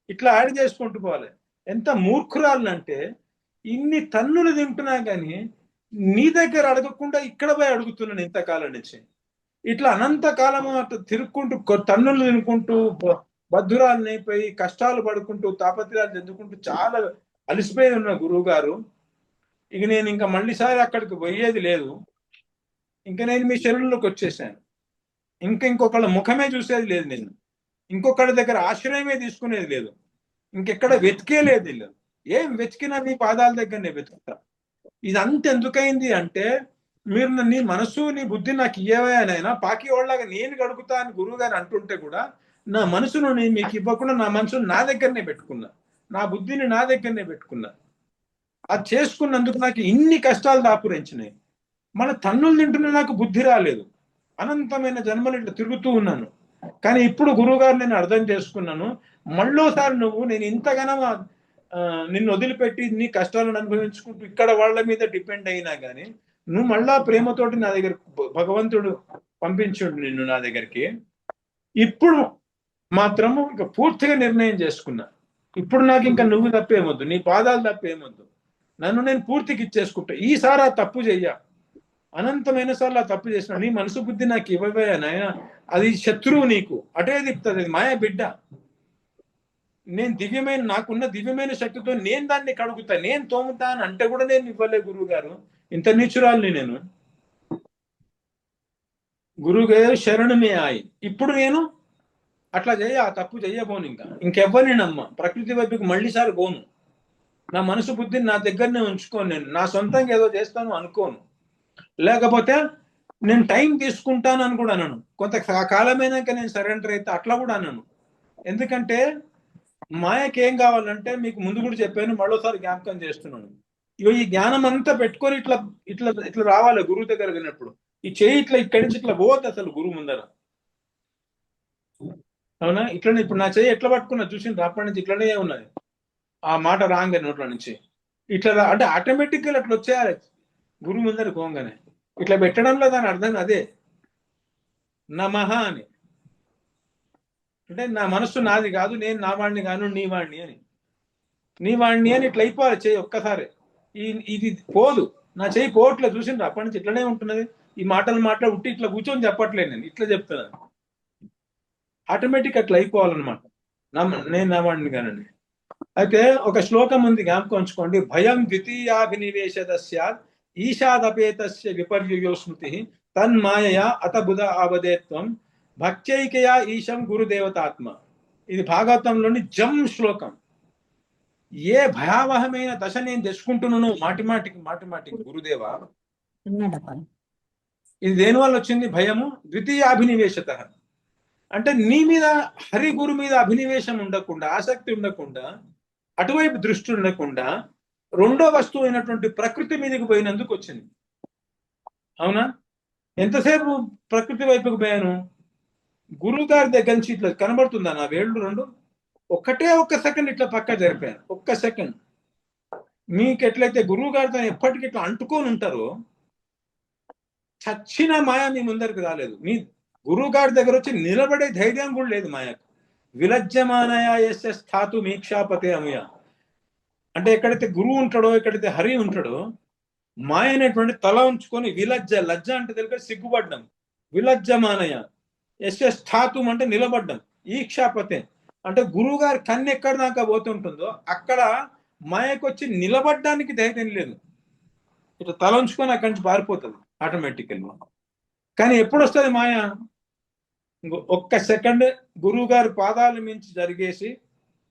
ఇట్లా యాడ్ చేసుకుంటూ పోవాలి. ఎంత మూర్ఖురాలనంటే ఇన్ని తన్నులు తింటున్నా కానీ నీ దగ్గర అడగకుండా ఇక్కడ పోయి అడుగుతున్నాను ఇంతకాలం నుంచి. ఇట్లా అనంతకాలము అట్లా తిరుక్కుంటూ తన్నులు తినుకుంటూ బద్ధురాలనైపోయి కష్టాలు పడుకుంటూ తాపత్రయాలు చెందుకుంటూ చాలా అలసిపోయి ఉన్న గురువు గారు, ఇక నేను ఇంకా మళ్ళీసారి అక్కడికి పోయేది లేదు. ఇంకా నేను మీ శరీరంలోకి వచ్చేసాను. ఇంకొకళ్ళ ముఖమే చూసేది లేదు, నేను ఇంకొకళ్ళ దగ్గర ఆశ్రయమే తీసుకునేది లేదు, ఇంకెక్కడ వెతికేలేదు. ఏం వెతికినా మీ పాదాల దగ్గరనే వెతుకుతా. ఇదంతా ఎందుకైంది అంటే, మీరు నీ మనసు నీ బుద్ధి నాకు ఇయ్యవైనా పాకి వాళ్ళగా నేను గడుగుతా అని గురువు గారు అంటుంటే కూడా నా మనసును నేను మీకు ఇవ్వకుండా నా మనసును నా దగ్గరనే పెట్టుకున్నా, నా బుద్ధిని నా దగ్గరనే పెట్టుకున్నా. అది చేసుకున్నందుకు నాకు ఇన్ని కష్టాలు దాపురించినాయి. మన తన్నులు తింటున్న నాకు బుద్ధి రాలేదు. అనంతమైన జన్మలు ఇట్లా తిరుగుతూ ఉన్నాను. కానీ ఇప్పుడు గురువు గారు నేను అర్థం చేసుకున్నాను. మళ్ళోసారి నేను ఇంతగానో నిన్ను వదిలిపెట్టి నీ కష్టాలను అనుభవించుకుంటూ ఇక్కడ వాళ్ళ మీద డిపెండ్ అయినా కానీ నువ్వు మళ్ళా ప్రేమతోటి నా దగ్గర భగవంతుడు పంపించుడు నిన్ను నా దగ్గరికి. ఇప్పుడు మాత్రము ఇక పూర్తిగా నిర్ణయం చేసుకున్నా. ఇప్పుడు నాకు ఇంకా నువ్వు తప్పేమొద్దు, నీ పాదాలు తప్పేమొద్దు, నన్ను నేను పూర్తికి ఇచ్చేసుకుంటా. ఈసారి ఆ తప్పు చెయ్య. అనంతమైన సార్లు ఆ తప్పు చేసిన నీ మనసు బుద్ధి నాకు ఇవ్వబోయా నాయన, అది శత్రువు, నీకు అటే తిప్పుతుంది, అది మాయా బిడ్డ. నేను నాకున్న దివ్యమైన శక్తితో నేను దాన్ని కడుగుతా, నేను తోముతా అని అంటే కూడా నేను ఇవ్వలే గురువు గారు. ఇంత నీచురాల్ని నేను. గురువు గారు శరణమే ఆయి. ఇప్పుడు నేను అట్లా ఆ తప్పు చెయ్యబోను. ఇంకెవ్వరిని నమ్మ, ప్రకృతి వైపుకి మళ్ళీసారి పోను. నా మనసు బుద్ధిని నా దగ్గరనే ఉంచుకోను. నేను నా సొంతంగా ఏదో చేస్తాను అనుకోను. లేకపోతే నేను టైం తీసుకుంటాను అని కూడా అనను. కొంత కాలమైనాక నేను సరెండర్ అయితే అట్లా కూడా అనను. ఎందుకంటే మాయకి ఏం కావాలంటే, మీకు ముందు కూడా చెప్పాను, మరోసారి జ్ఞాపకం చేస్తున్నాను, ఇగో ఈ జ్ఞానం అంతా పెట్టుకొని ఇట్లా ఇట్లా ఇట్లా రావాలి గురువు దగ్గర విన్నప్పుడు. ఈ చేయి ఇట్లా ఇక్కడి నుంచి ఇట్లా పోవద్దు అసలు గురువు ముందర. అవునా? ఇట్లనే ఇప్పుడు నా చేయి ఎట్లా పట్టుకున్నా చూసిండ్రు, అప్పటి నుంచి ఇట్లనే ఉన్నది. ఆ మాట రాంగ్ నోట్ల నుంచి ఇట్లా అంటే ఆటోమేటిక్ గా అట్లా వచ్చేయాలి గురువు ముందర పోగానే. ఇట్లా పెట్టడంలో దాని అర్థం అదే, నమః అని. అంటే నా మనస్సు నాది కాదు, నేను నా వాడిని కాను, నీ వాడిని అని. నీ వాడిని అని ఇట్లా అయిపోవాలి చేయి ఒక్కసారి. ఇది పోదు, నా చేయి పోవట్లేదు చూసిండ్రు, అప్పటి నుంచి ఇట్లనే ఉంటున్నది. ఈ మాటలు ఉట్టి ఇట్లా కూర్చొని చెప్పట్లేదు, నేను ఇట్లా చెప్తున్నాను. ఆటోమేటిక్ అట్లా అయిపోవాలన్నమాట. నేను నా వాడిని కానండి. అయితే ఒక శ్లోకం ఉంది, జ్ఞాపకం ఉంచుకోండి. భయం ద్వితీయాభినివేశదస్య ఈషాదపేతస్య విపర్యయో స్మృతి తన్మాయయా అత బుధ ఆవదేత్వం భక్త్యైకయా ఈశం గురుదేవతాత్మ. ఇది భాగవతంలోని జం శ్లోకం. ఏ భయావహమైన దశ నేను తెచ్చుకుంటున్నాను మాటి మాటికి గురుదేవ. ఇది దేని వల్ల వచ్చింది? భయము ద్వితీయాభినివేశత. అంటే నీ మీద హరి గురు మీద అభినివేశం ఉండకుండా, ఆసక్తి ఉండకుండా, అటువైపు దృష్టి ఉండకుండా రెండో వస్తువు అయినటువంటి ప్రకృతి మీదకి పోయినందుకు వచ్చింది. అవునా? ఎంతసేపు ప్రకృతి వైపుకి పోయాను? గురువు గారి దగ్గర నుంచి ఇట్లా కనబడుతుందా నా వేళ్ళు రెండు? ఒక్క సెకండ్ ఇట్లా పక్క జరిపాను, ఒక్క సెకండ్. మీకు ఎట్లయితే గురువు గారితో ఎప్పటికీ ఇట్లా అంటుకొని ఉంటారో, చచ్చిన మాయ మీ ముందరికి రాలేదు. మీ గురువు గారి దగ్గర వచ్చి నిలబడే ధైర్యం కూడా లేదు మాయకు. విలజ్యమానయ యస్య స్థాతు మీక్షాపతే అముయ. అంటే ఎక్కడైతే గురువు ఉంటాడో, ఎక్కడైతే హరి ఉంటాడో, మాయ అనేటువంటి తల ఉంచుకొని లజ్జ అంటే తెలుగు సిగ్గుపడ్డం. విలజ్జమానయ యస్య స్థాతు అంటే నిలబడ్డం. ఈక్షాపతే అంటే గురువు గారి కన్ను ఎక్కడ దాకా పోతుంటుందో అక్కడ మాయకు వచ్చి నిలబడ్డానికి ధైర్యం లేదు. ఇట్లా తల ఉంచుకొని అక్కడి నుంచి పారిపోతుంది ఆటోమేటికల్. కానీ ఎప్పుడు వస్తుంది మాయ? ఒక్క సెకండ్ గురువు గారి పాదాలు మించి జరిగేసి,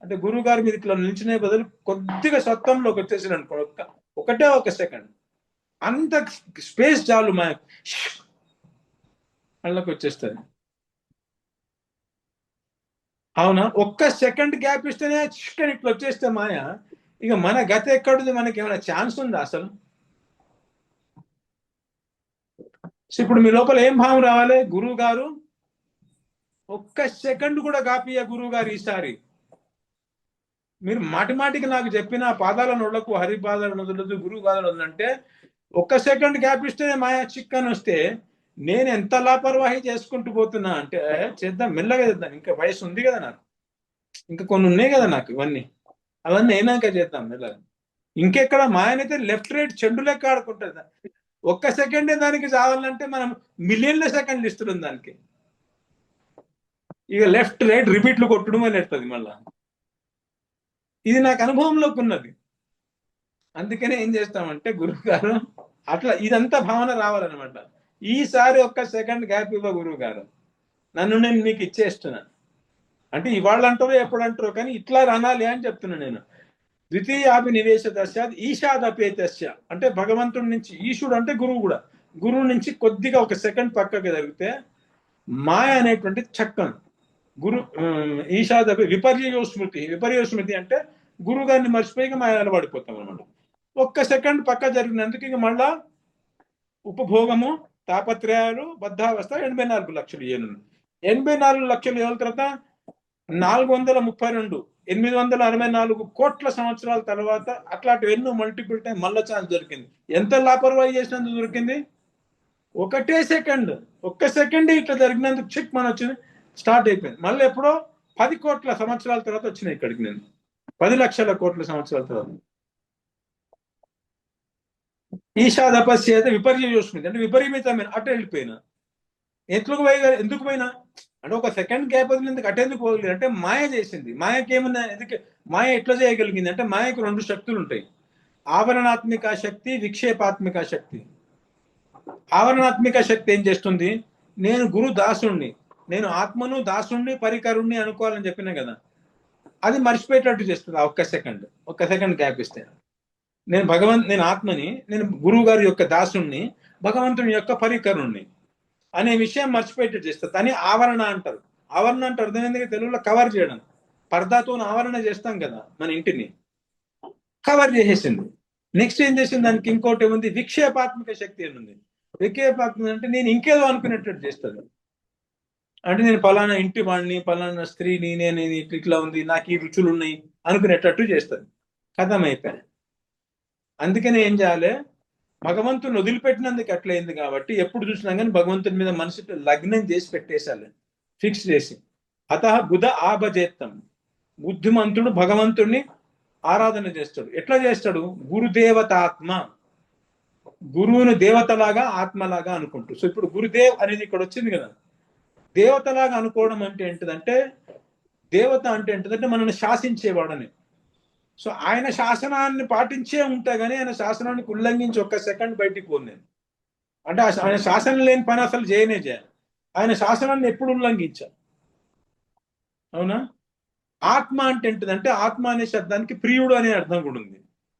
అంటే గురువు గారి మీద ఇట్లా నిలిచినే బదులు కొద్దిగా సత్వంలోకి వచ్చేసి అనుకో, ఒకటే ఒక సెకండ్, అంత స్పేస్ చాలు మాయ అళ్ళకి వచ్చేస్తుంది. అవునా? ఒక్క సెకండ్ గ్యాప్ ఇస్తేనే చికెన్ ఇట్లా వచ్చేస్తే మాయ, ఇక మన గత ఎక్కడుంది? మనకి ఏమైనా ఛాన్స్ ఉందా అసలు? ఇప్పుడు మీ లోపల ఏం భావం రావాలి? గురువు గారు ఒక్క సెకండ్ కూడా కాపియ గురువు గారు ఈసారి. మీరు మాటికి నాకు చెప్పిన పాదాల నొడలకు హరి పాదాలను వదలదు, గురువు పాదాలు వదలంటే ఒక్క సెకండ్ గ్యాప్ ఇస్తేనే మాయా చిక్కని వస్తే నేను ఎంత లాపర్వాహి చేసుకుంటూ పోతున్నా అంటే, చేద్దాం మెల్లగా చేద్దాం, ఇంకా వయసు ఉంది కదా నాకు, ఇంకా కొన్ని ఉన్నాయి కదా నాకు, అవన్నీ అయినాక చేద్దాం మెల్లగా. ఇంకెక్కడ మాయనైతే లెఫ్ట్ రైట్ చెండు లెక్క ఆడుకుంటుంది. ఒక్క సెకండే దానికి చావాలంటే మనం మిలియన్ల సెకండ్లు ఇస్తున్నాం దానికి. ఇక లెఫ్ట్ రైట్ రిపీట్లు కొట్టడం వస్తుంది మళ్ళా. ఇది నాకు అనుభవంలోకి ఉన్నది. అందుకనే ఏం చేస్తామంటే గురువు గారు అట్లా ఇదంతా భావన రావాలన్నమాట. ఈసారి ఒక్క సెకండ్ గ్యాప్ ఇవ్వ గురువు గారు, నన్ను నేను మీకు ఇచ్చేస్తున్నాను అంటే ఇవాళ అంటారో ఎప్పుడు అంటారో కానీ ఇట్లా అనాలి అని చెప్తున్నాను నేను. ద్వితీయాభినివేశ దశ ఈషాదపేతస్య అంటే భగవంతుడి నుంచి, ఈశుడు అంటే గురువు కూడా, గురువు నుంచి కొద్దిగా ఒక సెకండ్ పక్కకి జరిగితే మాయ అనేటువంటి చక్కం ఈషాదపి విపర్యయో స్మృతి అంటే గురువు గారిని మర్చిపోయి మాయలు పడిపోతాం అనమాట. ఒక్క సెకండ్ పక్క జరిగినందుకు ఇక మళ్ళా ఉపభోగము, తాపత్రయాలు, బద్ధావస్థ 84 లక్షలు ఏనును. 84 లక్షలు ఏళ్ళ తర్వాత 432 864 కోట్ల సంవత్సరాల తర్వాత అట్లాంటి ఎన్నో మల్టిపుల్ టైం మళ్ళా ఛాన్స్ దొరికింది. ఎంత లాపర్వాహి చేసినందుకు దొరికింది? ఒకటే సెకండ్, ఒక్క సెకండ్ ఇట్లా జరిగినందుకు చిక్ మన వచ్చింది, స్టార్ట్ అయిపోయింది. మళ్ళీ ఎప్పుడో 10 కోట్ల సంవత్సరాల తర్వాత వచ్చినాయి ఇక్కడికి నేను, 10 లక్షల కోట్ల సంవత్సరాల తర్వాత. ఈషాదపస్య అయితే విపర్యయోస్మితి అంటే విపరీతమైన అటు వెళ్ళిపోయినా. ఎందుకు పోయినా అంటే ఒక సెకండ్ గ్యాప్ వదిలేందుకు అటెందుకు పోగలేదు అంటే మాయ చేసింది. మాయకేమన్నా ఎందుకు మాయ ఎట్లా చేయగలిగింది అంటే మాయకు 2 శక్తులు ఉంటాయి, ఆవరణాత్మిక శక్తి, విక్షేపాత్మిక శక్తి. ఆవరణాత్మిక శక్తి ఏం చేస్తుంది? నేను గురు దాసుణ్ణి, నేను ఆత్మను దాసుణ్ణి పరికరుణ్ణి అనుకోవాలని చెప్పినా కదా, అది మర్చిపోయేటట్టు చేస్తుంది. ఆ ఒక్క సెకండ్ గ్యాప్ ఇస్తే నేను ఆత్మని, నేను గురువు గారి యొక్క దాసుణ్ణి, భగవంతుని యొక్క పరికరుణ్ణి అనే విషయం మర్చిపోయేటట్టు చేస్తుంది. అని ఆవరణ అంటారు. ఆవరణ అంటే అర్థమైంది తెలుగులో కవర్ చేయడం. పర్దాతో ఆవరణ చేస్తాం కదా మన ఇంటిని, కవర్ చేసేసింది. నెక్స్ట్ ఏం చేసింది, దానికి ఇంకోటి ఏముంది, విక్షేపాత్మక శక్తి అని ఉంది. విక్షేపాత్మక అంటే నేను ఇంకేదో అనుకునేటట్టు చేస్తుంది. అంటే నేను పలానా ఇంటి వాడిని, పలానా స్త్రీని, నేను ఇట్లా ఉంది, నాకు ఈ రుచులు ఉన్నాయి అనుకునేటట్టు చేస్తుంది. కథం అయిపోయాను. అందుకని ఏం చేయాలి, భగవంతుని వదిలిపెట్టినందుకు అట్లయింది కాబట్టి ఎప్పుడు చూసినా కానీ భగవంతుని మీద మనసు లగ్నం చేసి పెట్టేశాలి, ఫిక్స్ చేసి. అత బుధ ఆభజేత్తం, బుద్ధిమంతుడు భగవంతుడిని ఆరాధన చేస్తాడు. ఎట్లా చేస్తాడు, గురుదేవతాత్మ, గురువును దేవతలాగా ఆత్మలాగా అనుకుంటూ. సో ఇప్పుడు గురుదేవ్ అనేది ఇక్కడ వచ్చింది కదా, దేవతలాగా అనుకోవడం అంటే ఏంటిదంటే, దేవత అంటే ఏంటిదంటే మనల్ని శాసించేవాడని. సో ఆయన శాసనాన్ని పాటించే ఉంటా కానీ ఆయన శాసనానికి ఉల్లంఘించి ఒక్క సెకండ్ బయటికి పోను నేను. అంటే ఆయన శాసనం లేని పని అసలు చేయనే చేయాలి. ఆయన శాసనాన్ని ఎప్పుడు ఉల్లంఘించా. అవునా. ఆత్మ అంటే ఏంటిదంటే, ఆత్మ అనే శబ్దానికి ప్రియుడు అనే అర్థం కూడా ఉంది.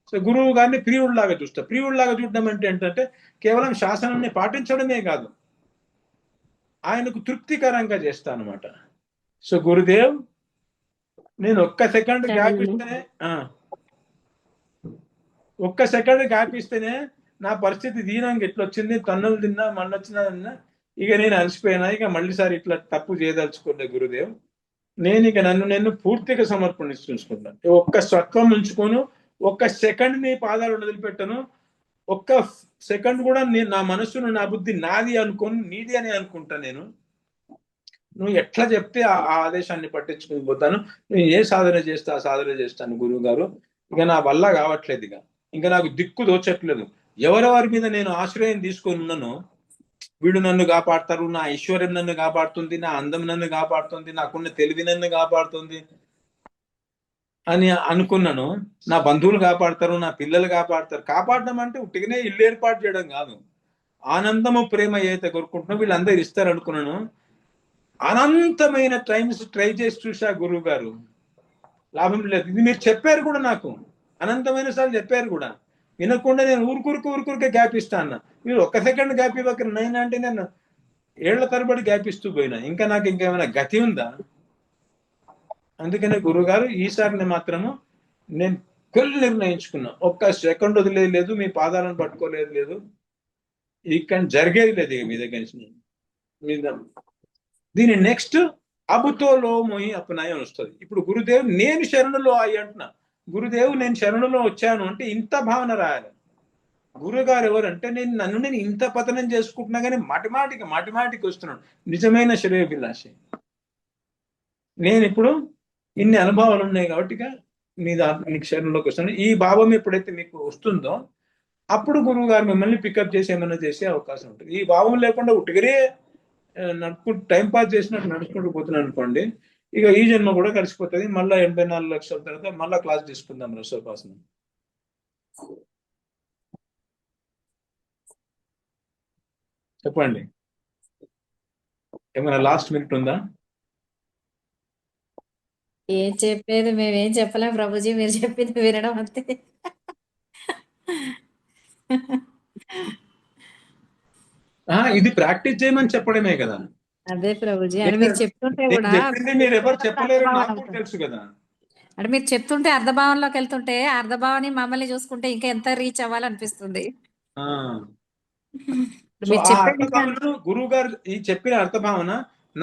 సో గురువు గారిని ప్రియుడు లాగా చూస్తా. ప్రియుడు లాగా చూడడం అంటే ఏంటంటే కేవలం శాసనాన్ని పాటించడమే కాదు, ఆయనకు తృప్తికరంగా చేస్తా అనమాట. సో గురుదేవ్, నేను ఒక్క సెకండ్ గ్యాప్ ఇస్తేనే, ఒక్క సెకండ్ గ్యాప్ ఇస్తేనే నా పరిస్థితి దీనంగా ఎట్లా వచ్చింది, తన్నులు తిన్నా మళ్ళీ వచ్చినా, ఇక నేను అలసిపోయినా, ఇక మళ్ళీసారి ఇట్లా తప్పు చేయదలుచుకోండి గురుదేవ్, నేను ఇక నన్ను పూర్తిగా సమర్పణిస్తుంచుకుంటాను. ఒక్క స్వత్వం ఉంచుకోను, ఒక్క సెకండ్ నీ పాదాలు వదిలిపెట్టను, ఒక్క సెకండ్ కూడా నా మనస్సును, నా బుద్ధి నాది అనుకోను, నీది అని అనుకుంటా. నేను నువ్వు ఎట్లా చెప్తే ఆ ఆదేశాన్ని పట్టించుకుని పోతాను. నువ్వు ఏ సాధన చేస్తే ఆ సాధన చేస్తాను గురువు గారు, ఇక నా వల్ల కావట్లేదు, ఇంకా నాకు దిక్కు దోచట్లేదు. ఎవరెవరి మీద నేను ఆశ్రయం తీసుకొని ఉన్నానో వీడు నన్ను కాపాడతారు, నా ఐశ్వర్యం నన్ను కాపాడుతుంది, నా అందం నన్ను కాపాడుతుంది, నాకున్న తెలివి నన్ను కాపాడుతుంది అని అనుకున్నాను. నా బంధువులు కాపాడతారు, నా పిల్లలు కాపాడతారు. కాపాడడం అంటే ఉట్టిగానే ఇల్లు ఏర్పాటు చేయడం కాదు, ఆనందము ప్రేమ ఏదైతే కోరుకుంటున్నా వీళ్ళందరూ ఇస్తారు అనుకున్నాను. అనంతమైన టైమ్స్ ట్రై చేసి చూసా గురువు గారు, లాభం లేదు. ఇది మీరు చెప్పారు కూడా, నాకు అనంతమైన సార్లు చెప్పారు కూడా, వినకుండా నేను ఊరుకూరికే గ్యాప్ ఇస్తా అన్న. మీరు ఒక్క సెకండ్ గ్యాప్ ఇవ్వక నైనా అంటే నేను ఏళ్ల తరబడి గ్యాప్ ఇస్తూ పోయినా. ఇంకా నాకు ఇంకేమైనా గతి ఉందా? అందుకనే గురుగారు ఈసారి మాత్రము నేను కొల్లు నిర్ణయించుకున్నా, ఒక్క సెకండ్ వదిలేదు, మీ పాదాలను పట్టుకోలేదు లేదు, ఇక్కడ జరిగేది లేదు ఇక మీ దగ్గర నుంచి. దీని నెక్స్ట్ అబుతోలో మోయి అపనాయం వస్తుంది. ఇప్పుడు గురుదేవ్ నేను శరణులో అయ్యి అంటున్నా, గురుదేవు నేను శరణులో వచ్చాను అంటే ఇంత భావన రాయాలి. గురుగారు ఎవరంటే నన్ను ఇంత పతనం చేసుకుంటున్నా కానీ మాటిమాటికి వస్తున్నాను, నిజమైన శ్రేయోభిలాషి. నేను ఇప్పుడు ఇన్ని అనుభవాలు ఉన్నాయి కాబట్టి నీకు శరణంలోకి వస్తాను. ఈ భావం ఎప్పుడైతే మీకు వస్తుందో అప్పుడు గురువు గారు మిమ్మల్ని పికప్ చేసి ఏమైనా చేసే అవకాశం ఉంటుంది. ఈ భావం లేకుండా ఉట్టిగరే టైం పాస్ చేసినట్టు నడుచుకుంటూ పోతున్నాను అనుకోండి, ఇక ఈ జన్మ కూడా కలిసిపోతుంది. మళ్ళీ 84 లక్షల తర్వాత మళ్ళీ క్లాస్ తీసుకుందాం రసోపాసన. చెప్పండి, ఏమైనా లాస్ట్ మినిట్ ఉందా? ఏం చెప్పేది, మేమేం చెప్పలేం ప్రభుజీ, మీరు చెప్పింది వినడం అంతే. ఇది ప్రాక్టీస్ చేయమని చెప్పడమే కదా. అదే ప్రభుజీ, అని మీరు చెప్తుంటే కూడా చెప్పింది మీరు ఎవరు చెప్పలేరు, నాకు తెలుసు కదా. అంటే మీరు చెప్తుంటే అర్ధభావంలోకి వెళ్తుంటే అర్ధభావాన్ని మమ్మల్ని చూసుకుంటే ఇంకా ఎంత రీచ్ అవ్వాలనిపిస్తుంది. గురువు గారు ఈ చెప్పిన అర్థభావన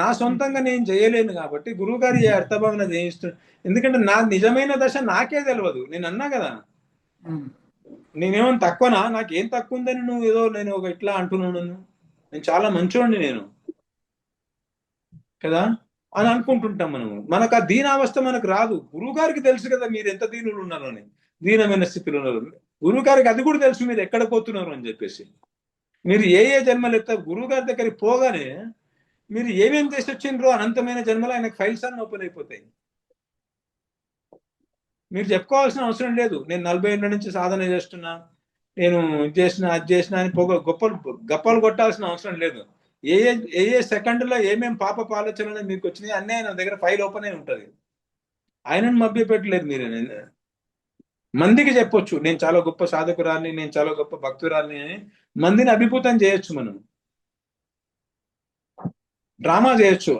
నా సొంతంగా నేను చేయలేను కాబట్టి గురువు గారు ఈ అర్థభావన చేయిస్తుంది. ఎందుకంటే నా నిజమైన దశ నాకే తెలియదు. నేను అన్నా కదా, నేనేమన్నా తక్కువనా, నాకేం తక్కువ ఉందని నువ్వు ఏదో నేను ఒక ఇట్లా అంటున్నాను, నేను చాలా మంచోడిని నేను కదా అని అనుకుంటుంటాం మనము. మనకు ఆ దీనావస్థ మనకు రాదు. గురువు గారికి తెలుసు కదా మీరు ఎంత దీనులు ఉన్నారు అని, దీనమైన స్థితిలో ఉన్నారు. గురువు గారికి అది కూడా తెలుసు మీరు ఎక్కడ పోతున్నారు అని చెప్పేసి. మీరు ఏ జన్మలు ఎత్తారు గురువు గారి దగ్గరికి పోగానే మీరు ఏమేమి చేసి వచ్చిండ్రో అనంతమైన జన్మలు ఆయనకు ఫైల్స్ అన్నీ ఓపెన్ అయిపోతాయి. మీరు చెప్పుకోవాల్సిన అవసరం లేదు, నేను 40 ఏళ్ళ నుంచి సాధన చేస్తున్నా, నేను ఇది చేసిన అది చేసిన అని గప్పలు కొట్టాల్సిన అవసరం లేదు. ఏ సెకండ్లో ఏమేమి పాప ఆలోచనలు మీకు వచ్చినాయి అన్నీ ఆయన దగ్గర ఫైల్ ఓపెన్ అయి ఉంటుంది. ఆయనను మభ్య పెట్టలేదు. మీరు మందికి చెప్పొచ్చు నేను చాలా గొప్ప సాధకురాల్ని, నేను చాలా గొప్ప భక్తురాల్ని అని మందిని అభిభూతం చేయొచ్చు, మనం డ్రామా చేయొచ్చు.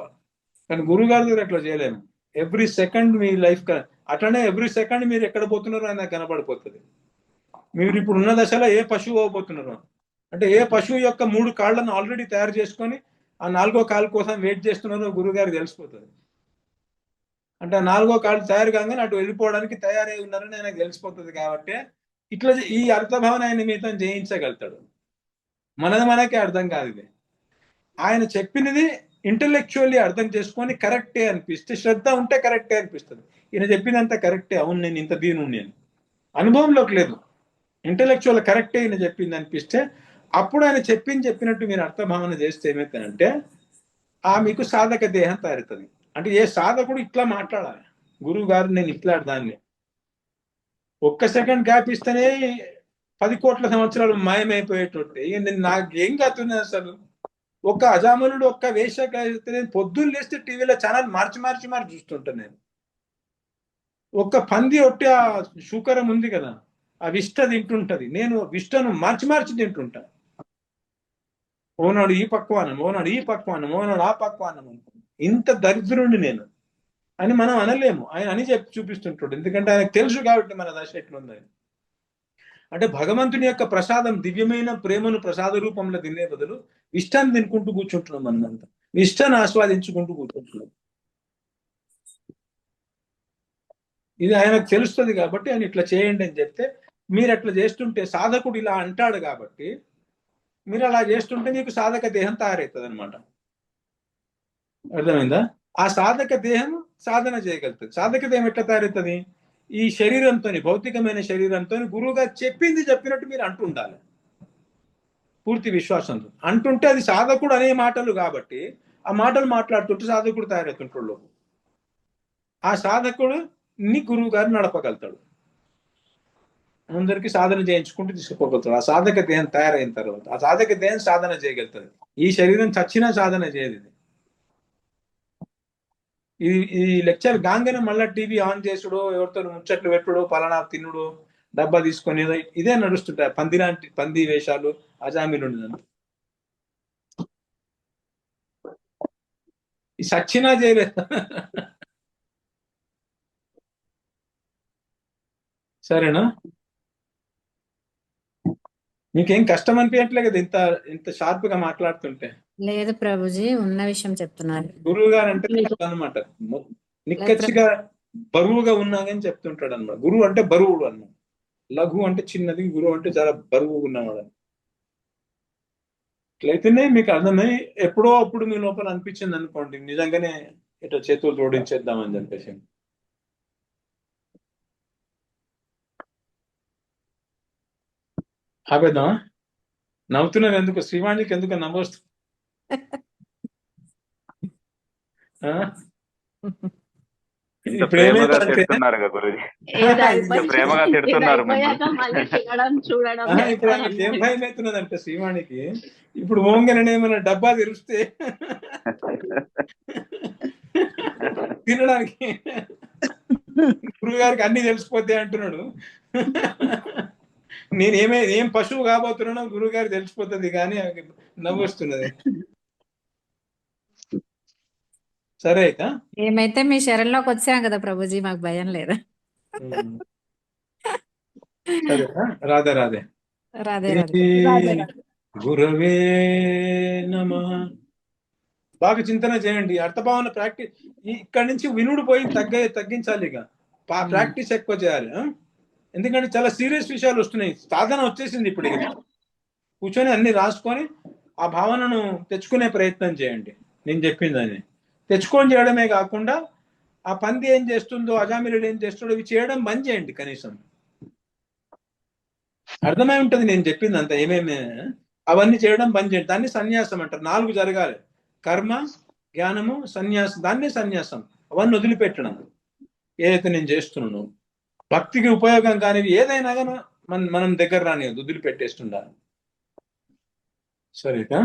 కానీ గురుగారి దగ్గర అట్లా చేయలేము. ఎవ్రీ సెకండ్ మీ లైఫ్ అట్లనే ఎవ్రీ సెకండ్ మీరు ఎక్కడ పోతున్నారో ఆయన కనబడిపోతుంది. మీరు ఇప్పుడు ఉన్న దశలో ఏ పశువు అవ్వబోతున్నారు అంటే ఏ పశువు యొక్క 3 కాళ్ళను ఆల్రెడీ తయారు చేసుకొని ఆ 4వ కాలు కోసం వెయిట్ చేస్తున్నారో గురుగారికి తెలిసిపోతుంది. అంటే ఆ 4వ కాళ్ళు తయారు కాగానే అటు వెళ్ళిపోవడానికి తయారై ఉన్నారని ఆయనకు తెలిసిపోతుంది. కాబట్టి ఇట్లా ఈ అర్థభావన ఆయన మీతో జయించగలుగుతాడు. మనకే అర్థం కాదు ఇది. ఆయన చెప్పినది ఇంటెలెక్చువల్లీ అర్థం చేసుకొని కరెక్టే అనిపిస్తే, శ్రద్ధ ఉంటే కరెక్టే అనిపిస్తుంది. ఈయన చెప్పినంత కరెక్టే, అవును నేను ఇంత దీని నేను అనుభవంలోకి లేదు, ఇంటెలెక్చువల్ కరెక్టే ఈయన చెప్పింది అనిపిస్తే అప్పుడు ఆయన చెప్పినట్టు మీరు అర్థభావన చేస్తే ఏమవుతుందంటే మీకు సాధక దేహం తయారుతుంది. అంటే ఏ సాధకుడు ఇట్లా మాట్లాడాలి, గురువు గారు నేను ఇట్లా దాన్ని ఒక్క సెకండ్ గ్యాప్ ఇస్తేనే 10 కోట్ల సంవత్సరాలు మాయమైపోయేటట్టు. నేను నాకేం కాదున్నాను అసలు. ఒక్క అజామనుడు ఒక్క వేషక నేను పొద్దున్న లేస్తే టీవీలో ఛానల్ మార్చి చూస్తుంటాను. నేను ఒక్క పంది ఒట్టి ఆ శూకరం ఉంది కదా, ఆ విష్ట తింటుంటది, నేను విష్టను మార్చి తింటుంటా. ఓనాడు ఈ పక్వానం, ఓనాడు ఈ పక్వానం, ఓనాడు ఆ పక్వానం. ఇంత దరిద్రుండి నేను అని మనం అనలేము. ఆయన అని చెప్పి చూపిస్తుంటాడు, ఎందుకంటే ఆయనకు తెలుసు కాబట్టి మన దశ ఎట్లుందని. అంటే భగవంతుని యొక్క ప్రసాదం, దివ్యమైన ప్రేమను ప్రసాద రూపంలో తినే బదులు ఇష్టాన్ని తినుకుంటూ కూర్చుంటున్నాం. మనంతా ఇష్టాన్ని ఆస్వాదించుకుంటూ కూర్చుంటున్నాం. ఇది ఆయనకు తెలుస్తుంది కాబట్టి ఆయన ఇట్లా చేయండి అని చెప్తే మీరు అట్లా చేస్తుంటే, సాధకుడు ఇలా అంటాడు కాబట్టి మీరు అలా చేస్తుంటే నీకు సాధక దేహం తయారవుతుంది అనమాట. అర్థమైందా? ఆ సాధక దేహం సాధన చేయగలుగుతుంది. సాధక దేహం ఎట్లా తయారవుతుంది? ఈ శరీరంతో, భౌతికమైన శరీరంతో గురువుగా చెప్పినట్టు మీరు అంటుండాలి పూర్తి విశ్వాసంతో. అంటుంటే అది సాధకుడు అనే మాటలు కాబట్టి ఆ మాటలు మాట్లాడుతుంటే సాధకుడు తయారవుతుంటాడు. ఆ సాధకుడు ని గురువు గారు నడపగలుగుతాడు, అందరికి సాధన చేయించుకుంటూ తీసుకుపోగలుగుతాడు. ఆ సాధక దేహం తయారైన తర్వాత ఆ సాధక దేహం సాధన చేయగలుగుతుంది. ఈ శరీరం చచ్చినా సాధన చేయదు. ఈ లెక్చర్ గాంగనే మళ్ళీ టీవీ ఆన్ చేసుడు, ఎవరితో ముచ్చట్లు పెట్టుడు, పలానా తిన్నుడు, డబ్బా తీసుకొని ఇదే నడుస్తుంటాయి. పంది వేషాలు, అజామీలు. ఈ సచ్చినా చేయలేదు. సరేనా? మీకేం కష్టం అనిపించట్లే కదా ఇంత షార్ప్ గా మాట్లాడుతుంటే? లేదు ప్రభుజీ, ఉన్న విషయం చెప్తున్నారు. గురువు గారు అంటే అనమాట నిక్కచ్చిగా బరువుగా ఉన్నాగని చెప్తుంటాడు అనమాట. గురువు అంటే బరువుడు అన్నమాట. లఘు అంటే చిన్నది, గురువు అంటే చాలా బరువుగా ఉన్నవాడు. ఇట్లయితేనే మీకు అర్థమై ఎప్పుడో అప్పుడు మీ లోపల అనిపించింది అనుకోండి, నిజంగానే ఇట్లా చేతులు జోడించేద్దామని చెప్పేసి. ఆపేద్దామా? నవ్వుతున్నారు ఎందుకు? శ్రీవాణికి ఎందుకు నవ్వొస్తుంది? ప్రేమగా తిడుతున్నారు గురుజీ, ప్రేమగా తిడుతున్నారు. ఇప్పుడు ఏం భయం అవుతున్నదంటే శ్రీవాణికి ఇప్పుడు ఓంగనే ఏమైనా డబ్బా తెరిస్తే తినడానికి గురువు గారికి అన్ని తెలిసిపోతాయి అంటున్నాడు. ఏం పశువు కాబోతున్నానో గురువు గారికి తెలిసిపోతుంది, కానీ నవ్వు వస్తున్నది. సరే అయితే ఏమైతే మీ శరణంలోకి వచ్చాం కదా ప్రభుజీ, మాకు భయం లేదా? సరేనా? రాధే రాధే. రాధే గురవే నమః. బాగా చింతన చేయండి, అర్థభావన ప్రాక్టీస్. ఇక్కడి నుంచి వినుడు పోయి తగ్గించాలి. ఇక ప్రాక్టీస్ ఎక్కువ చేయాలి. ఎందుకంటే చాలా సీరియస్ విషయాలు వస్తున్నాయి. సాధన వచ్చేసింది ఇప్పుడు. కూర్చొని అన్ని రాసుకొని ఆ భావనను తెచ్చుకునే ప్రయత్నం చేయండి. నేను చెప్పిందని తెచ్చుకొని చేయడమే కాకుండా ఆ పంది ఏం చేస్తుందో, అజామిలుడు ఏం చేస్తుందో ఇవి చేయడం బంద్ చేయండి. కనీసం అర్థమై ఉంటుంది నేను చెప్పింది అంత. ఏమేమి అవన్నీ చేయడం బంద్ చేయండి. దాన్ని సన్యాసం అంటారు. 4 జరగాలి: కర్మ, జ్ఞానము, సన్యాసం. దాన్నే సన్యాసం. అవన్నీ వదిలిపెట్టడం. ఏదైతే నేను చేస్తున్నాను భక్తికి ఉపయోగం కానీ ఏదైనా కానీ మనం దగ్గర రానివ్వదు, వదిలిపెట్టేస్తుండాలి. సరేనా?